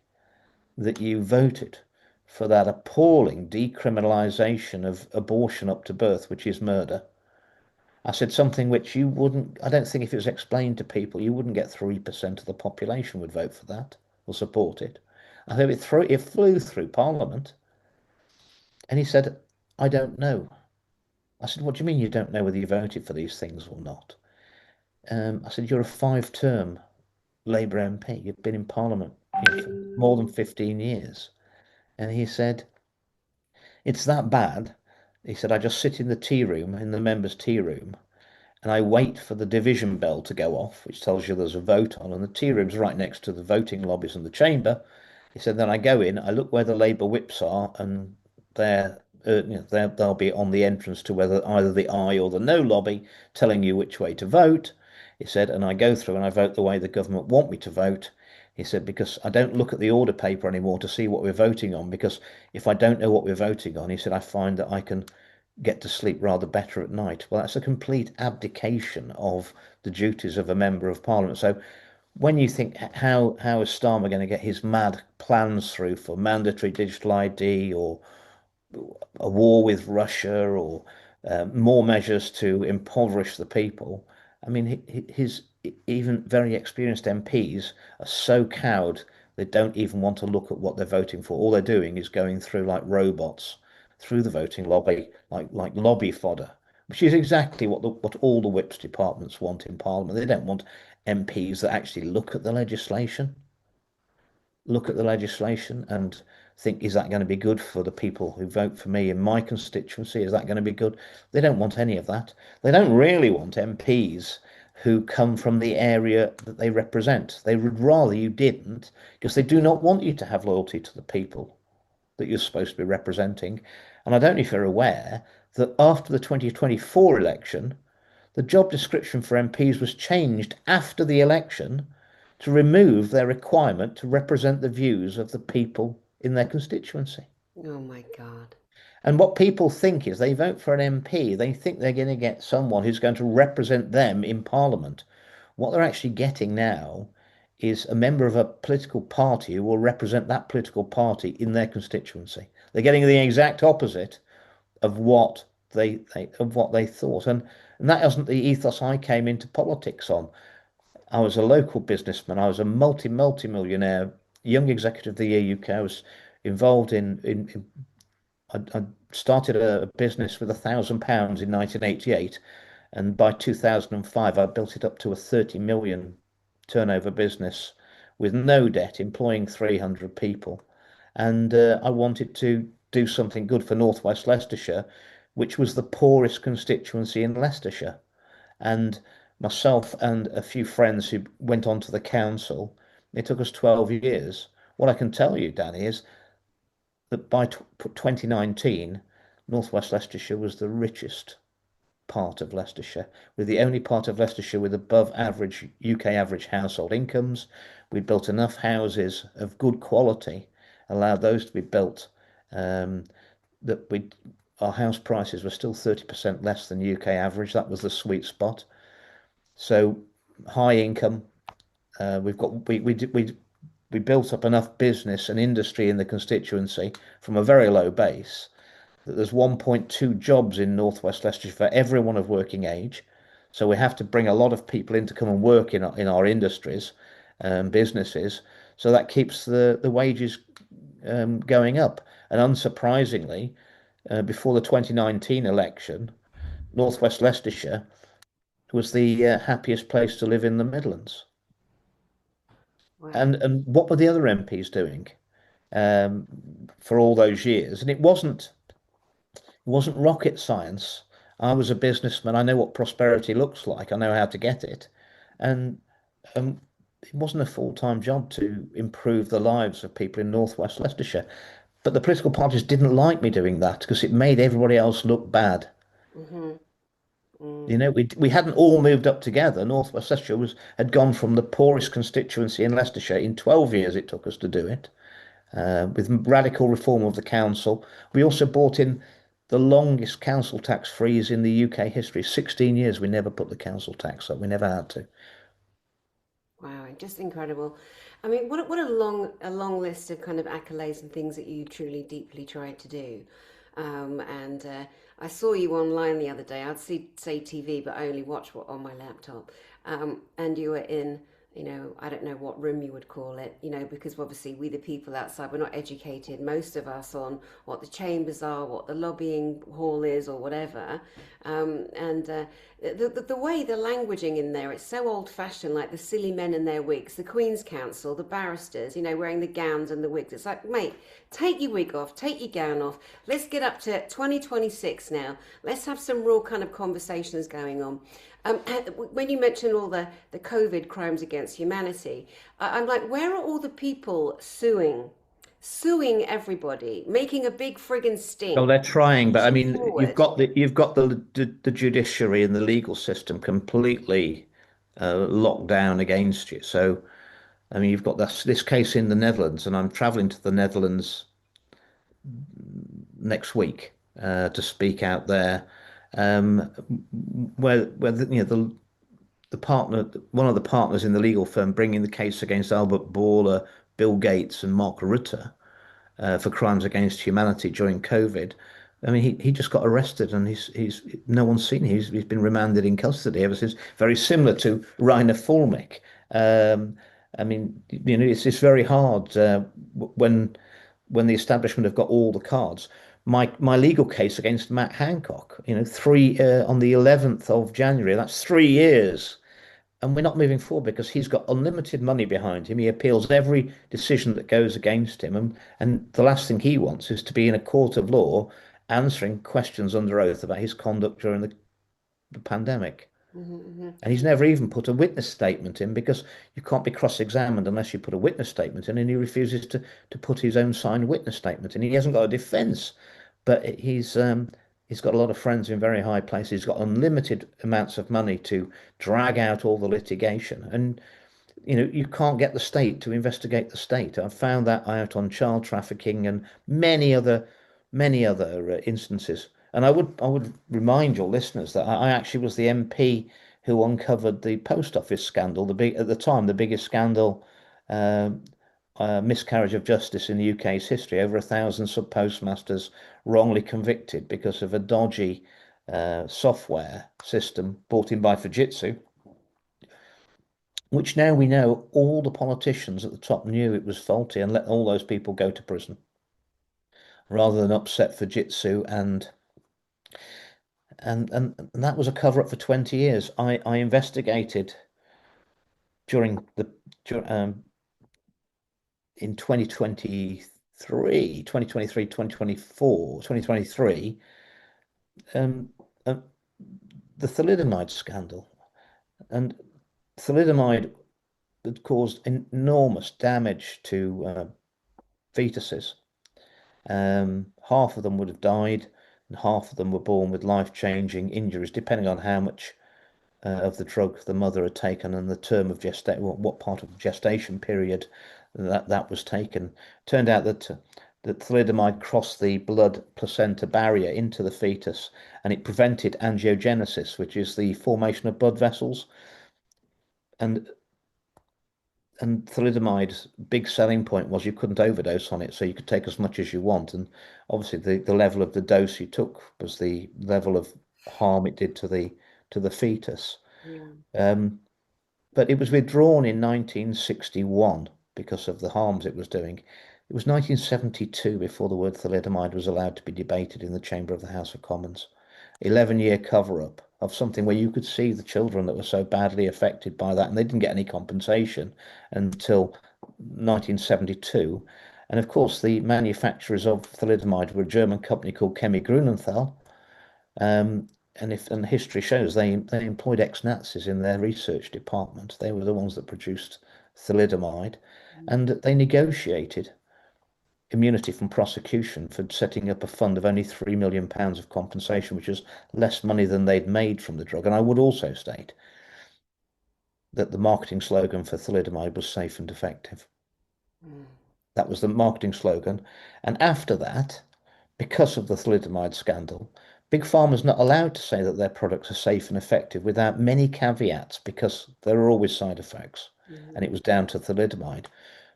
S2: that you voted for that appalling decriminalisation of abortion up to birth, which is murder. I said something which you wouldn't, I don't think if it was explained to people, you wouldn't get 3% of the population would vote for that or support it. I think it flew through Parliament. And he said, I don't know. I said, what do you mean you don't know whether you voted for these things or not? I said, you're a five-term Labour MP. You've been in Parliament, for more than 15 years. And he said, it's that bad. He said, I just sit in the tea room, in the members' tea room, and I wait for the division bell to go off, which tells you there's a vote on, and the tea room's right next to the voting lobbies and the chamber. He said, then I go in, I look where the Labour whips are, and they're, they'll be on the entrance to whether either the aye or the no lobby, telling you which way to vote. He said, and I go through and I vote the way the government want me to vote. He said, because I don't look at the order paper anymore to see what we're voting on, because if I don't know what we're voting on, he said, I find that I can get to sleep rather better at night. Well, that's a complete abdication of the duties of a member of parliament. So when you think how is Starmer going to get his mad plans through for mandatory digital ID or a war with Russia or more measures to impoverish the people? I mean, his even very experienced MPs are so cowed they don't even want to look at what they're voting for. All they're doing is going through like robots through the voting lobby, like lobby fodder, which is exactly what all the whips departments want in Parliament. They don't want MPs that actually look at the legislation and think, is that going to be good for the people who vote for me in my constituency? Is that going to be good? They don't want any of that. They don't really want MPs who come from the area that they represent. They would rather you didn't, because they do not want you to have loyalty to the people that you're supposed to be representing. And I don't know if you're aware that after the 2024 election, the job description for MPs was changed after the election to remove their requirement to represent the views of the people in their constituency.
S1: Oh my God.
S2: And what people think is they vote for an MP, they think they're going to get someone who's going to represent them in Parliament. What they're actually getting now is a member of a political party who will represent that political party in their constituency. They're getting the exact opposite of what they thought. And that isn't the ethos I came into politics on. I was a local businessman. I was a multi-millionaire, young executive of the year UK. I was involved in I started a business with £1,000 in 1988, and by 2005 I built it up to a 30 million turnover business with no debt, employing 300 people. And I wanted to do something good for North West Leicestershire, which was the poorest constituency in Leicestershire. And myself and a few friends who went on to the council, it took us 12 years. What I can tell you, Danny, is that by 2019, North West Leicestershire was the richest part of Leicestershire. We're the only part of Leicestershire with above average UK average household incomes. We built enough houses of good quality, allowed those to be built, that our house prices were still 30% less than UK average. That was the sweet spot. So high income. We've got we built up enough business and industry in the constituency from a very low base that there's 1.2 jobs in North West Leicestershire for everyone of working age. So we have to bring a lot of people in to come and work in our industries and businesses. So that keeps the wages going up. And unsurprisingly, before the 2019 election, North West Leicestershire was the happiest place to live in the Midlands.
S1: Wow.
S2: And what were the other MPs doing um, for all those years? And it wasn't rocket science. I was a businessman. I know what prosperity looks like. I know how to get it. And it wasn't a full-time job to improve the lives of people in North West Leicestershire. But the political parties didn't like me doing that because it made everybody else look bad.
S1: Mm-hmm.
S2: You
S1: Mm.
S2: know, we hadn't all moved up together. North West Leicestershire had gone from the poorest constituency in Leicestershire in 12 years it took us to do it. with radical reform of the council. We also brought in the longest council tax freeze in the UK history. 16 years we never put the council tax up. We never had to.
S1: Wow, just incredible. I mean, what a long list of kind of accolades and things that you truly deeply tried to do. And I saw you online the other day. I'd say TV, but I only watch what on my laptop. And you were in, I don't know what room you would call it, because obviously we the people outside, we're not educated, most of us, on what the chambers are, what the lobbying hall is, or whatever. And the way the languaging in there, it's so old fashioned, like the silly men in their wigs, the Queen's Counsel, the barristers, wearing the gowns and the wigs. It's like, mate, take your wig off, take your gown off. Let's get up to 2026 now. Let's have some real kind of conversations going on. When you mention all the COVID crimes against humanity, I'm like, where are all the people suing everybody, making a big friggin'
S2: Well,
S1: stink,
S2: they're trying, but I
S1: pushing
S2: mean,
S1: forward?
S2: you've got the judiciary and the legal system completely locked down against you. So, I mean, you've got this case in the Netherlands, and I'm traveling to the Netherlands next week to speak out there, um, where the partner, one of the partners in the legal firm bringing the case against Albert Bourla, Bill Gates, and Mark Rutte for crimes against humanity during COVID. I mean, he just got arrested and he's no one's seen him. He's been remanded in custody ever since. Very similar to Rainer Fulmich. Um, I mean, it's very hard when the establishment have got all the cards. My legal case against Matt Hancock, three on the 11th of January. That's 3 years and we're not moving forward because he's got unlimited money behind him. He appeals every decision that goes against him, and the last thing he wants is to be in a court of law answering questions under oath about his conduct during the pandemic.
S1: Hmm.
S2: And he's never even put a witness statement in because you can't be cross-examined unless you put a witness statement in, and he refuses to put his own signed witness statement in. He hasn't got a defence, but he's got a lot of friends in very high places. He's got unlimited amounts of money to drag out all the litigation, and you can't get the state to investigate the state. I've found that out on child trafficking and many other instances. And I would remind your listeners that I actually was the MP who uncovered the post office scandal, at the time the biggest scandal, uh, miscarriage of justice in the UK's history. Over 1,000 sub postmasters wrongly convicted because of a dodgy software system brought in by Fujitsu, which now we know all the politicians at the top knew it was faulty and let all those people go to prison rather than upset Fujitsu and that was a cover up for 20 years. I investigated during the um, in 2023, 2023, 2024, 2023, um, uh, the thalidomide scandal. And thalidomide had caused enormous damage to fetuses. Half of them would have died, and half of them were born with life-changing injuries, depending on how much of the drug the mother had taken and the term of gestation, what part of the gestation period that was taken. Turned out that thalidomide crossed the blood placenta barrier into the fetus, and it prevented angiogenesis, which is the formation of blood vessels. And thalidomide's big selling point was you couldn't overdose on it, so you could take as much as you want. And obviously, the level of the dose you took was the level of harm it did to the fetus.
S1: Yeah.
S2: Um, but it was withdrawn in 1961 because of the harms it was doing. It was 1972 before the word thalidomide was allowed to be debated in the chamber of the House of Commons. 11-year cover-up of something where you could see the children that were so badly affected by that, and they didn't get any compensation until 1972. And of course, the manufacturers of thalidomide were a German company called Chemie Grunenthal. And history shows they employed ex-Nazis in their research department. They were the ones that produced thalidomide, and they negotiated immunity from prosecution for setting up a fund of only £3 million of compensation, which was less money than they'd made from the drug. And I would also state that the marketing slogan for thalidomide was safe and effective.
S1: Mm.
S2: That was the marketing slogan. And after that, because of the thalidomide scandal, big pharma's not allowed to say that their products are safe and effective without many caveats because there are always side effects. And
S1: Mm.
S2: it was down to thalidomide.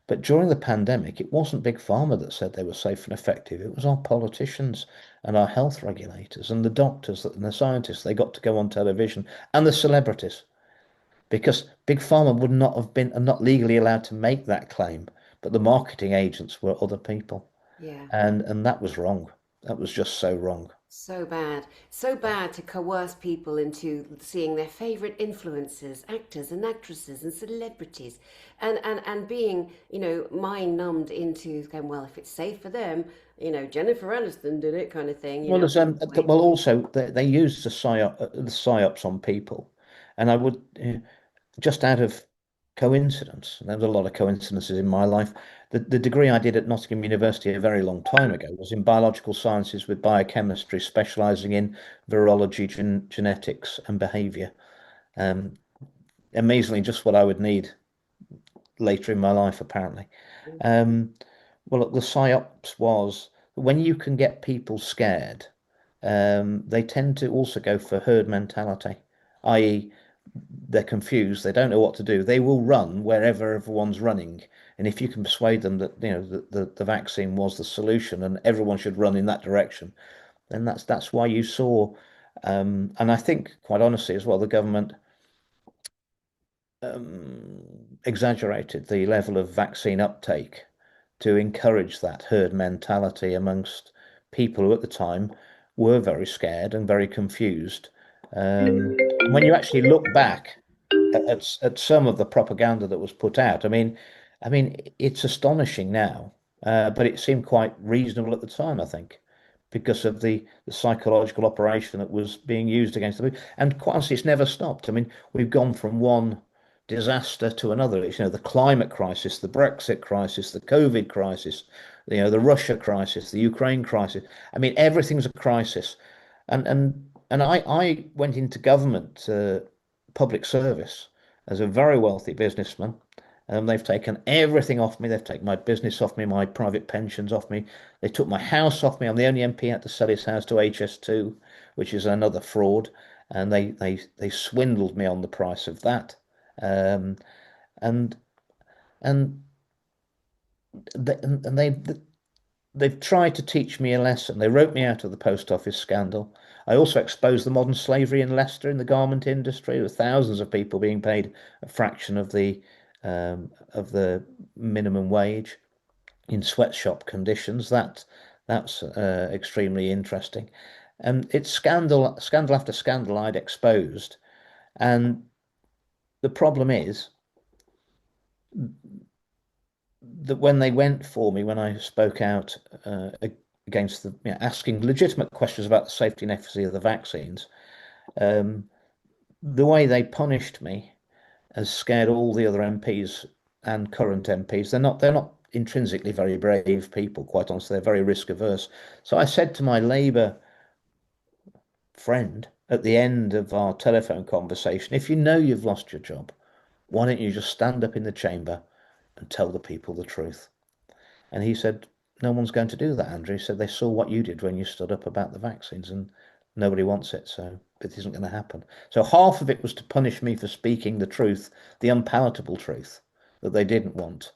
S2: But during the pandemic, it wasn't big pharma that said they were safe and effective. It was our politicians and our health regulators and the doctors and the scientists. They got to go on television and the celebrities because big pharma would not have been not legally allowed to make that claim. But the marketing agents were other people.
S1: Yeah.
S2: And that was wrong. That was just so wrong.
S1: So bad. So bad to coerce people into seeing their favorite influencers, actors and actresses and celebrities and being, mind numbed into going, well, if it's safe for them, Jennifer Aniston did it kind of thing,
S2: Well, there's
S1: Wait.
S2: well also they used the psyops on people, and I would just out of coincidence, and there was a lot of coincidences in my life. The degree I did at Nottingham University a very long time ago was in biological sciences with biochemistry, specialising in virology, genetics, and behaviour. Um, Amazingly, just what I would need later in my life, apparently. Um, well, the psyops was when you can get people scared, they tend to also go for herd mentality, i.e., they're confused, they don't know what to do. They will run wherever everyone's running. And if you can persuade them that the vaccine was the solution and everyone should run in that direction, then that's why you saw, and I think quite honestly as well, the government exaggerated the level of vaccine uptake to encourage that herd mentality amongst people who at the time were very scared and very confused. And when you actually look back at some of the propaganda that was put out, I mean, it's astonishing now, but it seemed quite reasonable at the time, I think, because of the psychological operation that was being used against the people. And quite honestly, it's never stopped. I mean, we've gone from one disaster to another. It's, the climate crisis, the Brexit crisis, the COVID crisis, the Russia crisis, the Ukraine crisis. I mean, everything's a crisis. And I went into government, public service, as a very wealthy businessman. They've taken everything off me. They've taken my business off me, my private pensions off me. They took my house off me. I'm the only MP who had to sell his house to HS2, which is another fraud. And they swindled me on the price of that. Um, and and they've tried to teach me a lesson. They wrote me out of the post office scandal. I also exposed the modern slavery in Leicester in the garment industry, with thousands of people being paid a fraction of the minimum wage in sweatshop conditions. That's extremely interesting. And it's scandal after scandal I'd exposed. And the problem is that when they went for me, when I spoke out against asking legitimate questions about the safety and efficacy of the vaccines, um, the way they punished me has scared all the other MPs and current MPs. They're not intrinsically very brave people, quite honestly. They're very risk averse. So I said to my Labour friend at the end of our telephone conversation, if you know you've lost your job, why don't you just stand up in the chamber and tell the people the truth? And he said, no one's going to do that, Andrew. He said they saw what you did when you stood up about the vaccines and nobody wants it, so it isn't going to happen. So half of it was to punish me for speaking the truth, the unpalatable truth that they didn't want,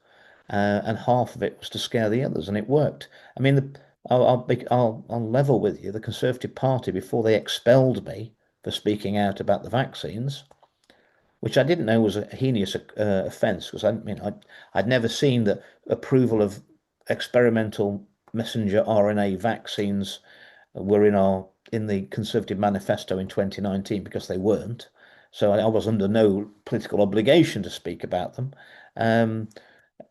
S2: and half of it was to scare the others, and it worked. I mean, I'll level with you. The Conservative Party, before they expelled me for speaking out about the vaccines, which I didn't know was a heinous offence, because I'd never seen the approval of experimental messenger RNA vaccines were in the Conservative manifesto in 2019, because they weren't. So I was under no political obligation to speak about them. Um,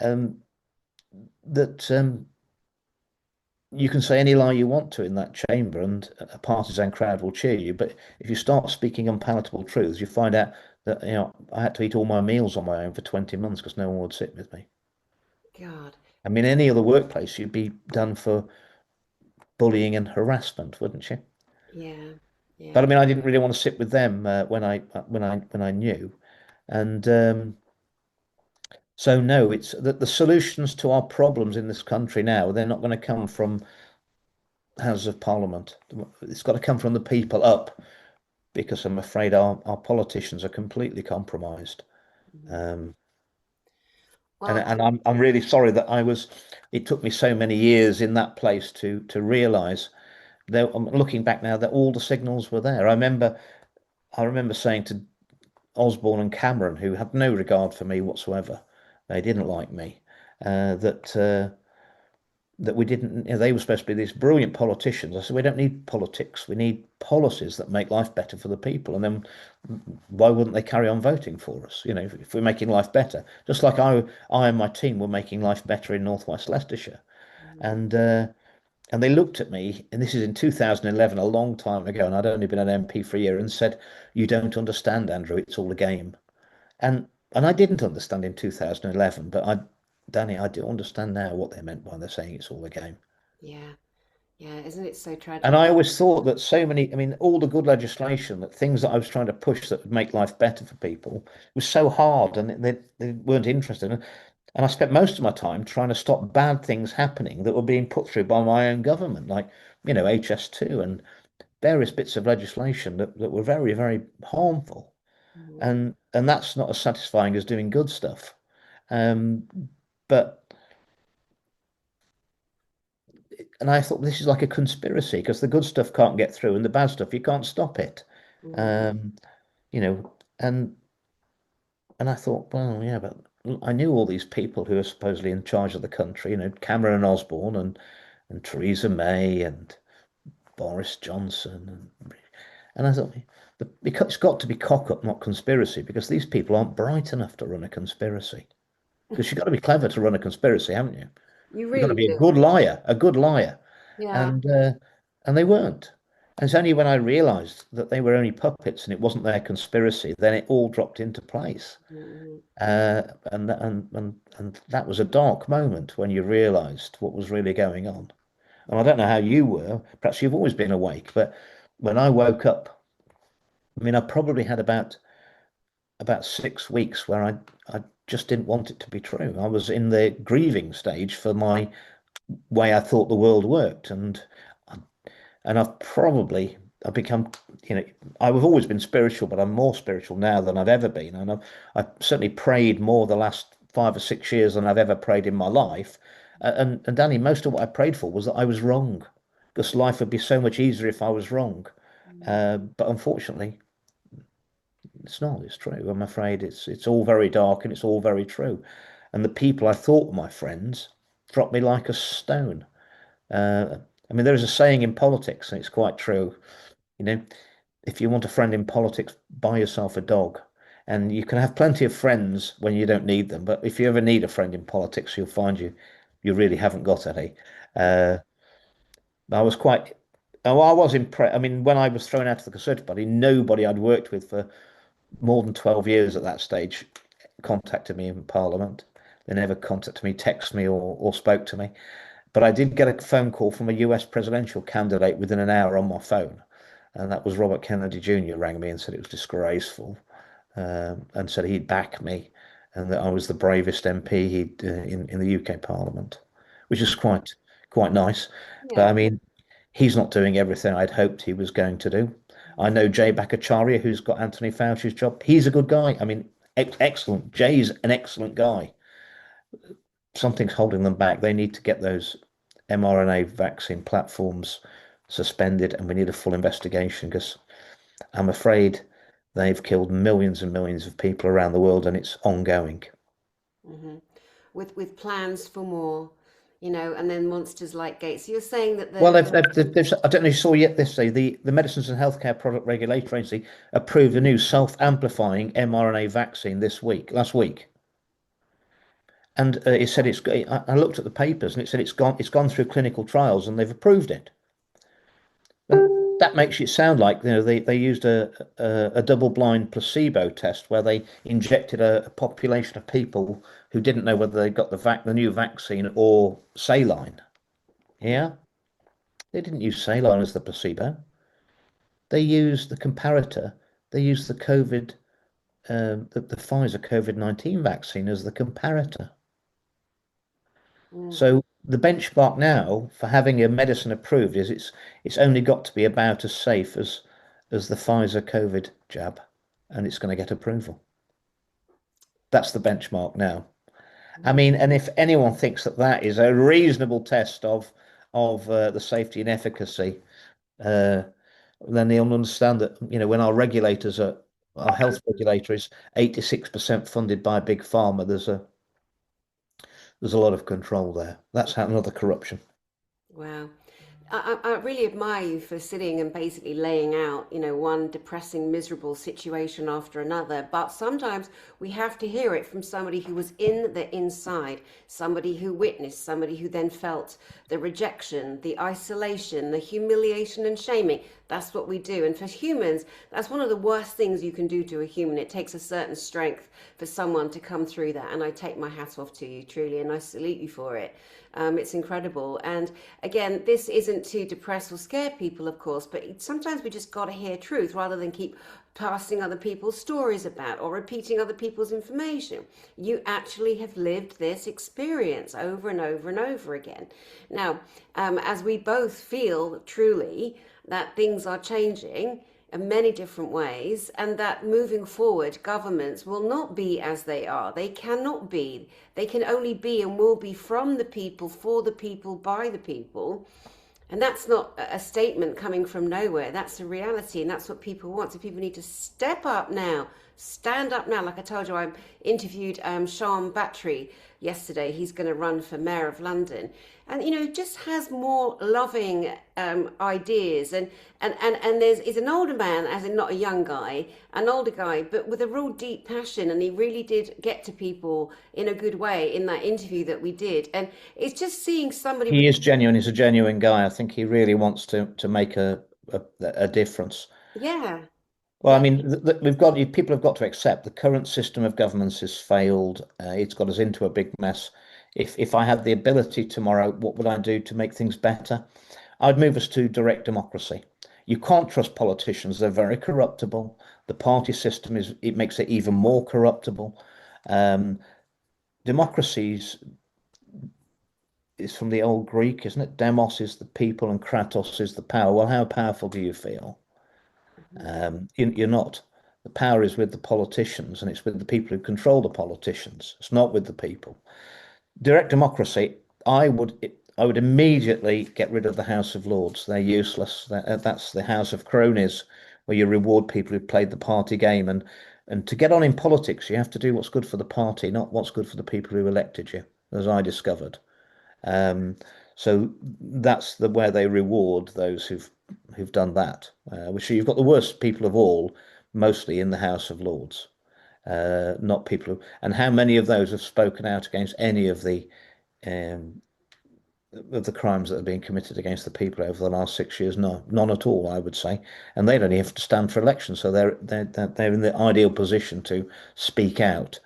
S2: um, that You can say any lie you want to in that chamber, and a partisan crowd will cheer you. But if you start speaking unpalatable truths, you find out that I had to eat all my meals on my own for 20 months because no one would sit with me.
S1: God.
S2: I mean, any other workplace, you'd be done for bullying and harassment, wouldn't you?
S1: Yeah.
S2: But
S1: Yeah.
S2: I mean, I didn't really want to sit with them when I knew, and So no, it's that the solutions to our problems in this country now, they're not going to come from Houses of Parliament. It's got to come from the people up, because I'm afraid our politicians are completely compromised.
S1: Mhm.
S2: Um,
S1: Well,
S2: and I'm really sorry that it took me so many years in that place to realise that I'm looking back now that all the signals were there. I remember saying to Osborne and Cameron, who had no regard for me whatsoever, they didn't like me, that we didn't, they were supposed to be these brilliant politicians. I said, we don't need politics. We need policies that make life better for the people. And then why wouldn't they carry on voting for us? If we're making life better, just like I and my team were making life better in North West Leicestershire.
S1: mhm,
S2: And, uh, and they looked at me, and this is in 2011, a long time ago, and I'd only been an MP for a year, and said, "You don't understand, Andrew. It's all a game." And and I didn't understand in 2011, but Danny, I do understand now what they meant by they're saying it's all a game.
S1: yeah, yeah, isn't it so
S2: And
S1: tragic?
S2: I always thought that so many, I mean, all the good legislation, that things that I was trying to push that would make life better for people was so hard, and they weren't interested. And I spent most of my time trying to stop bad things happening that were being put through by my own government, like, HS2 and various bits of legislation that were very, very harmful.
S1: Mhm,
S2: And that's not as satisfying as doing good stuff. Um, but and I thought this is like a conspiracy, because the good stuff can't get through and the bad stuff you can't stop it.
S1: mhm,
S2: Um, you know, and I thought, well, yeah, but I knew all these people who are supposedly in charge of the country, Cameron and Osborne and Theresa May and Boris Johnson, and I thought, because it's got to be cock up, not conspiracy, because these people aren't bright enough to run a conspiracy. Because you've got to be clever to run a conspiracy, haven't you?
S1: You
S2: You've got to
S1: really
S2: be a
S1: do.
S2: good liar, a good liar.
S1: Yeah.
S2: And uh, and they weren't. And it's only when I realised that they were only puppets and it wasn't their conspiracy, then it all dropped into place.
S1: Mhm,
S2: And that was a dark moment when you realised what was really going on. And I don't know how you were. Perhaps you've always been awake, but when I woke up, I mean, I probably had about 6 weeks where I just didn't want it to be true. I was in the grieving stage for my way I thought the world worked, and I've become, you know I've always been spiritual, but I'm more spiritual now than I've ever been, and I've certainly prayed more the last 5 or 6 years than I've ever prayed in my life. And Danny, most of what I prayed for was that I was wrong, because life would be so much easier if I was wrong.
S1: mhm,
S2: But unfortunately, it's not. It's true. I'm afraid it's all very dark and it's all very true. And the people I thought were my friends dropped me like a stone. Uh, I mean, there is a saying in politics, and it's quite true. You know, if you want a friend in politics, buy yourself a dog. And you can have plenty of friends when you don't need them, but if you ever need a friend in politics, you'll find you really haven't got any. Uh, I was quite. Oh, I was impressed. I mean, when I was thrown out of the Conservative Party, nobody I'd worked with for more than 12 years at that stage contacted me in Parliament. They never contacted me, texted me, or spoke to me. But I did get a phone call from a US presidential candidate within an hour on my phone. And that was Robert Kennedy Jr. rang me and said it was disgraceful, and said he'd back me, and that I was the bravest MP in the UK Parliament, which is quite nice. But
S1: yeah.
S2: I mean, he's not doing everything I'd hoped he was going to do. I know Jay Bhattacharya, who's got Anthony Fauci's job. He's a good guy. I mean, excellent. Jay's an excellent guy. Something's holding them back. They need to get those mRNA vaccine platforms suspended, and we need a full investigation, because I'm afraid they've killed millions and millions of people around the world, and it's ongoing.
S1: Hmm. With plans for more, and then monsters like Gates. So you're saying that
S2: Well,
S1: the
S2: I don't know if you saw yet this day, the Medicines and Healthcare Product Regulatory Agency approved a new self-amplifying mRNA vaccine last week. And it said I looked at the papers, and it said it's gone through clinical trials and they've approved it. And that makes it sound like, they used a double-blind placebo test where they injected a population of people who didn't know whether they got the new vaccine or saline. Yeah, they didn't use saline as the placebo. They used the comparator. They used the COVID the Pfizer COVID-19 vaccine as the comparator.
S1: Mm.
S2: So the benchmark now for having a medicine approved is it's only got to be about as safe as the Pfizer COVID jab, and it's going to get approval. That's the benchmark now. I mean, and if anyone thinks that that is a reasonable test of the safety and efficacy, uh, then they'll understand that, when our health regulator is 86% funded by big pharma, there's a lot of control there. That's how another corruption.
S1: Wow. I really admire you for sitting and basically laying out, one depressing, miserable situation after another. But sometimes we have to hear it from somebody who was in the inside, somebody who witnessed, somebody who then felt the rejection, the isolation, the humiliation and shaming. That's what we do. And for humans, that's one of the worst things you can do to a human. It takes a certain strength for someone to come through that. And I take my hat off to you, truly, and I salute you for it. It's incredible. And again, this isn't to depress or scare people, of course, but sometimes we just got to hear truth rather than keep passing other people's stories about or repeating other people's information. You actually have lived this experience over and over and over again. Now, as we both feel truly that things are changing in many different ways, and that moving forward, governments will not be as they are. They cannot be. They can only be and will be from the people, for the people, by the people. And that's not a statement coming from nowhere. That's a reality, and that's what people want. So people need to step up now, stand up now. Like I told you, I interviewed Sean Battery yesterday. He's going to run for Mayor of London, and just has more loving ideas. And he's an older man, as in not a young guy, an older guy, but with a real deep passion. And he really did get to people in a good way in that interview that we did. And it's just seeing somebody
S2: He
S1: with,
S2: is genuine. He's a genuine guy. I think he really wants to make a difference.
S1: yeah,
S2: Well, I
S1: yeah.
S2: mean, people have got to accept the current system of governance has failed. It's got us into a big mess. If I had the ability tomorrow, what would I do to make things better? I'd move us to direct democracy. You can't trust politicians; they're very corruptible. The party system it makes it even more corruptible. Um, Democracies is from the old Greek, isn't it? Demos is the people and kratos is the power. Well, how powerful do you feel? You're not. The power is with the politicians, and it's with the people who control the politicians. It's not with the people. Direct democracy, I would immediately get rid of the House of Lords. They're useless. That's the House of Cronies, where you reward people who played the party game. And to get on in politics, you have to do what's good for the party, not what's good for the people who elected you, as I discovered. Um, so that's where they reward those who've done that. Which you've got the worst people of all, mostly in the House of Lords, not people who. And how many of those have spoken out against any um, of the crimes that are being committed against the people over the last 6 years? No, none at all, I would say. And they don't even have to stand for election, so they're in the ideal position to speak out.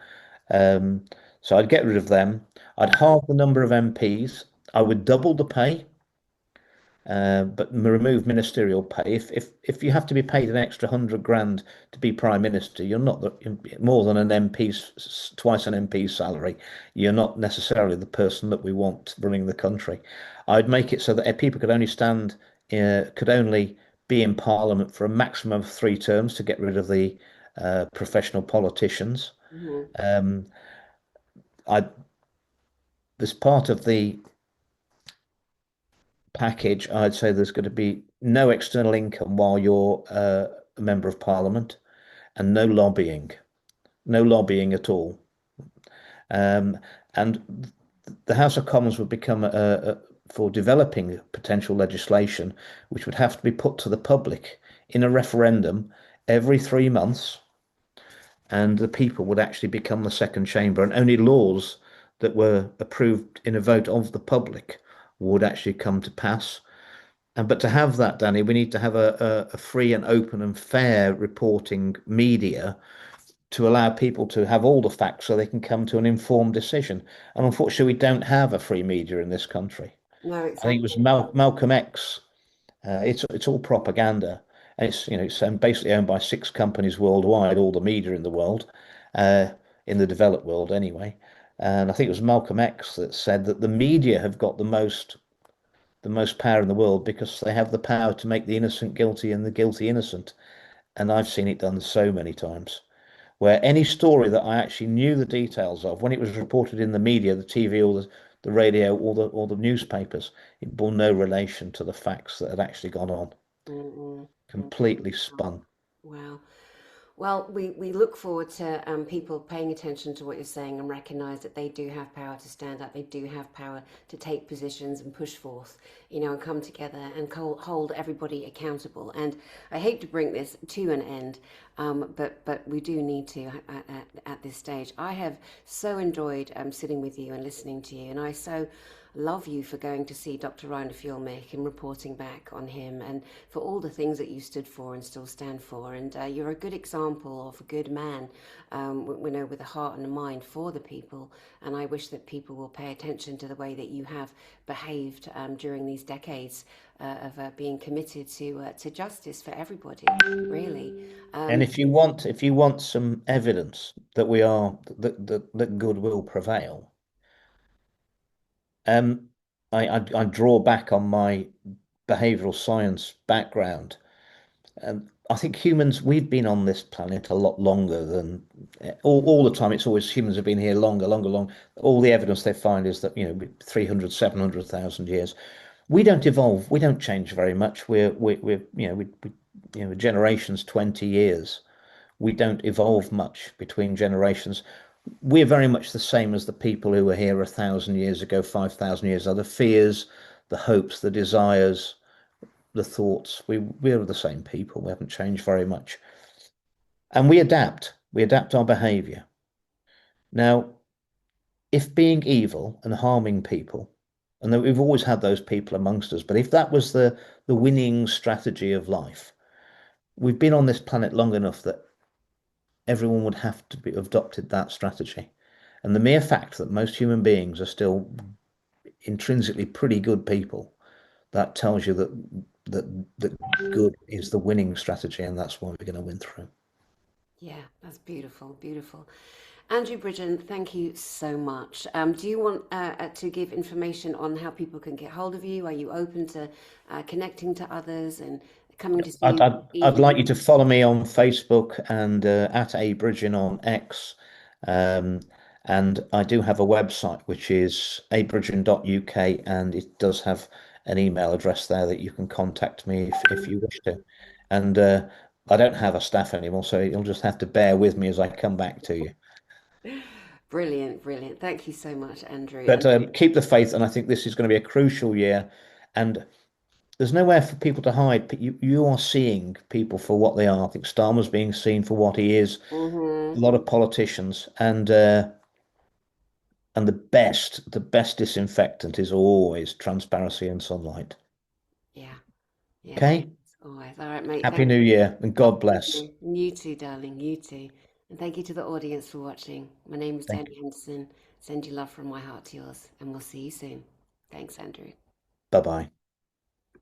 S2: Um, so I'd get rid of them. I'd halve the number of MPs. I would double the pay, but remove ministerial pay. If you have to be paid an extra 100 grand to be prime minister, you're not more than an MP's twice an MP's salary. You're not necessarily the person that we want running the country. I'd make it so that people could only be in Parliament for a maximum of 3 terms to get rid of the professional politicians.
S1: Mhm.
S2: Um, I As part of the package, I'd say there's going to be no external income while you're a member of Parliament, and no lobbying at all. Um, and the House of Commons would become for developing potential legislation, which would have to be put to the public in a referendum every 3 months, and the people would actually become the second chamber, and only laws that were approved in a vote of the public would actually come to pass. But to have that, Danny, we need to have a free and open and fair reporting media to allow people to have all the facts so they can come to an informed decision. And unfortunately, we don't have a free media in this country.
S1: No,
S2: I think it was
S1: exactly.
S2: Malcolm X. It's all propaganda. And it's basically owned by six companies worldwide, all the media in the world, uh, in the developed world anyway. And I think it was Malcolm X that said that the media have got the most power in the world because they have the power to make the innocent guilty and the guilty innocent. And I've seen it done so many times where any story that I actually knew the details of, when it was reported in the media, the TV or the radio or the newspapers, it bore no relation to the facts that had actually gone on.
S1: Mm-mm.
S2: Completely spun.
S1: Wow. Well, we look forward to people paying attention to what you're saying and recognize that they do have power to stand up. They do have power to take positions and push forth, and come together and hold everybody accountable. And I hate to bring this to an end, but we do need to at this stage. I have so enjoyed sitting with you and listening to you, and I so love you for going to see Dr. Rainer Fuellmich and reporting back on him and for all the things that you stood for and still stand for. And you're a good example of a good man, with a heart and a mind for the people. And I wish that people will pay attention to the way that you have behaved during these decades of being committed to justice for everybody, really.
S2: And if you want some evidence that we are that good will prevail, um, I draw back on my behavioral science background. I think humans, we've been on this planet a lot longer than all the time. It's always humans have been here longer, longer, long. All the evidence they find is that, 300, 700,000 years. We don't evolve. We don't change very much. We're generations, 20 years. We don't evolve much between generations. We're very much the same as the people who were here 1,000 years ago, 5,000 years ago. The fears, the hopes, the desires, the thoughts. We're the same people. We haven't changed very much. And we adapt. We adapt our behavior. Now, if being evil and harming people, and that we've always had those people amongst us, but if that was the winning strategy of life, we've been on this planet long enough that everyone would have to be adopted that strategy. And the mere fact that most human beings are still intrinsically pretty good people, that tells you that good is the winning strategy, and that's why we're going to win through.
S1: Yeah, that's beautiful, beautiful. Andrew Bridgen, thank you so much. Do you want to give information on how people can get hold of you? Are you open to connecting to others and coming to see
S2: I'd,
S1: you
S2: I'd, I'd
S1: even?
S2: like you to follow me on Facebook and at a Bridgen on X. Um, and I do have a website which is abridgen.uk, and it does have an email address there that you can contact me if you wish to. And I don't have a staff anymore, so you'll just have to bear with me as I come back to you.
S1: Brilliant, brilliant. Thank you so much, Andrew.
S2: But
S1: And
S2: keep the faith, and I think this is going to be a crucial year. And there's nowhere for people to hide. You are seeing people for what they are. I think Starmer's being seen for what he is. A
S1: mhm,
S2: lot of politicians, and the best disinfectant is always transparency and sunlight.
S1: yeah, yeah,
S2: Okay.
S1: always. All right, mate.
S2: Happy
S1: Thank
S2: New
S1: you.
S2: Year and God
S1: Happy New
S2: bless.
S1: Year. You too, darling. You too. And thank you to the audience for watching. My name is
S2: Thank
S1: Tony
S2: you.
S1: Henderson. Send you love from my heart to yours, and we'll see you soon. Thanks, Andrew.
S2: Bye bye.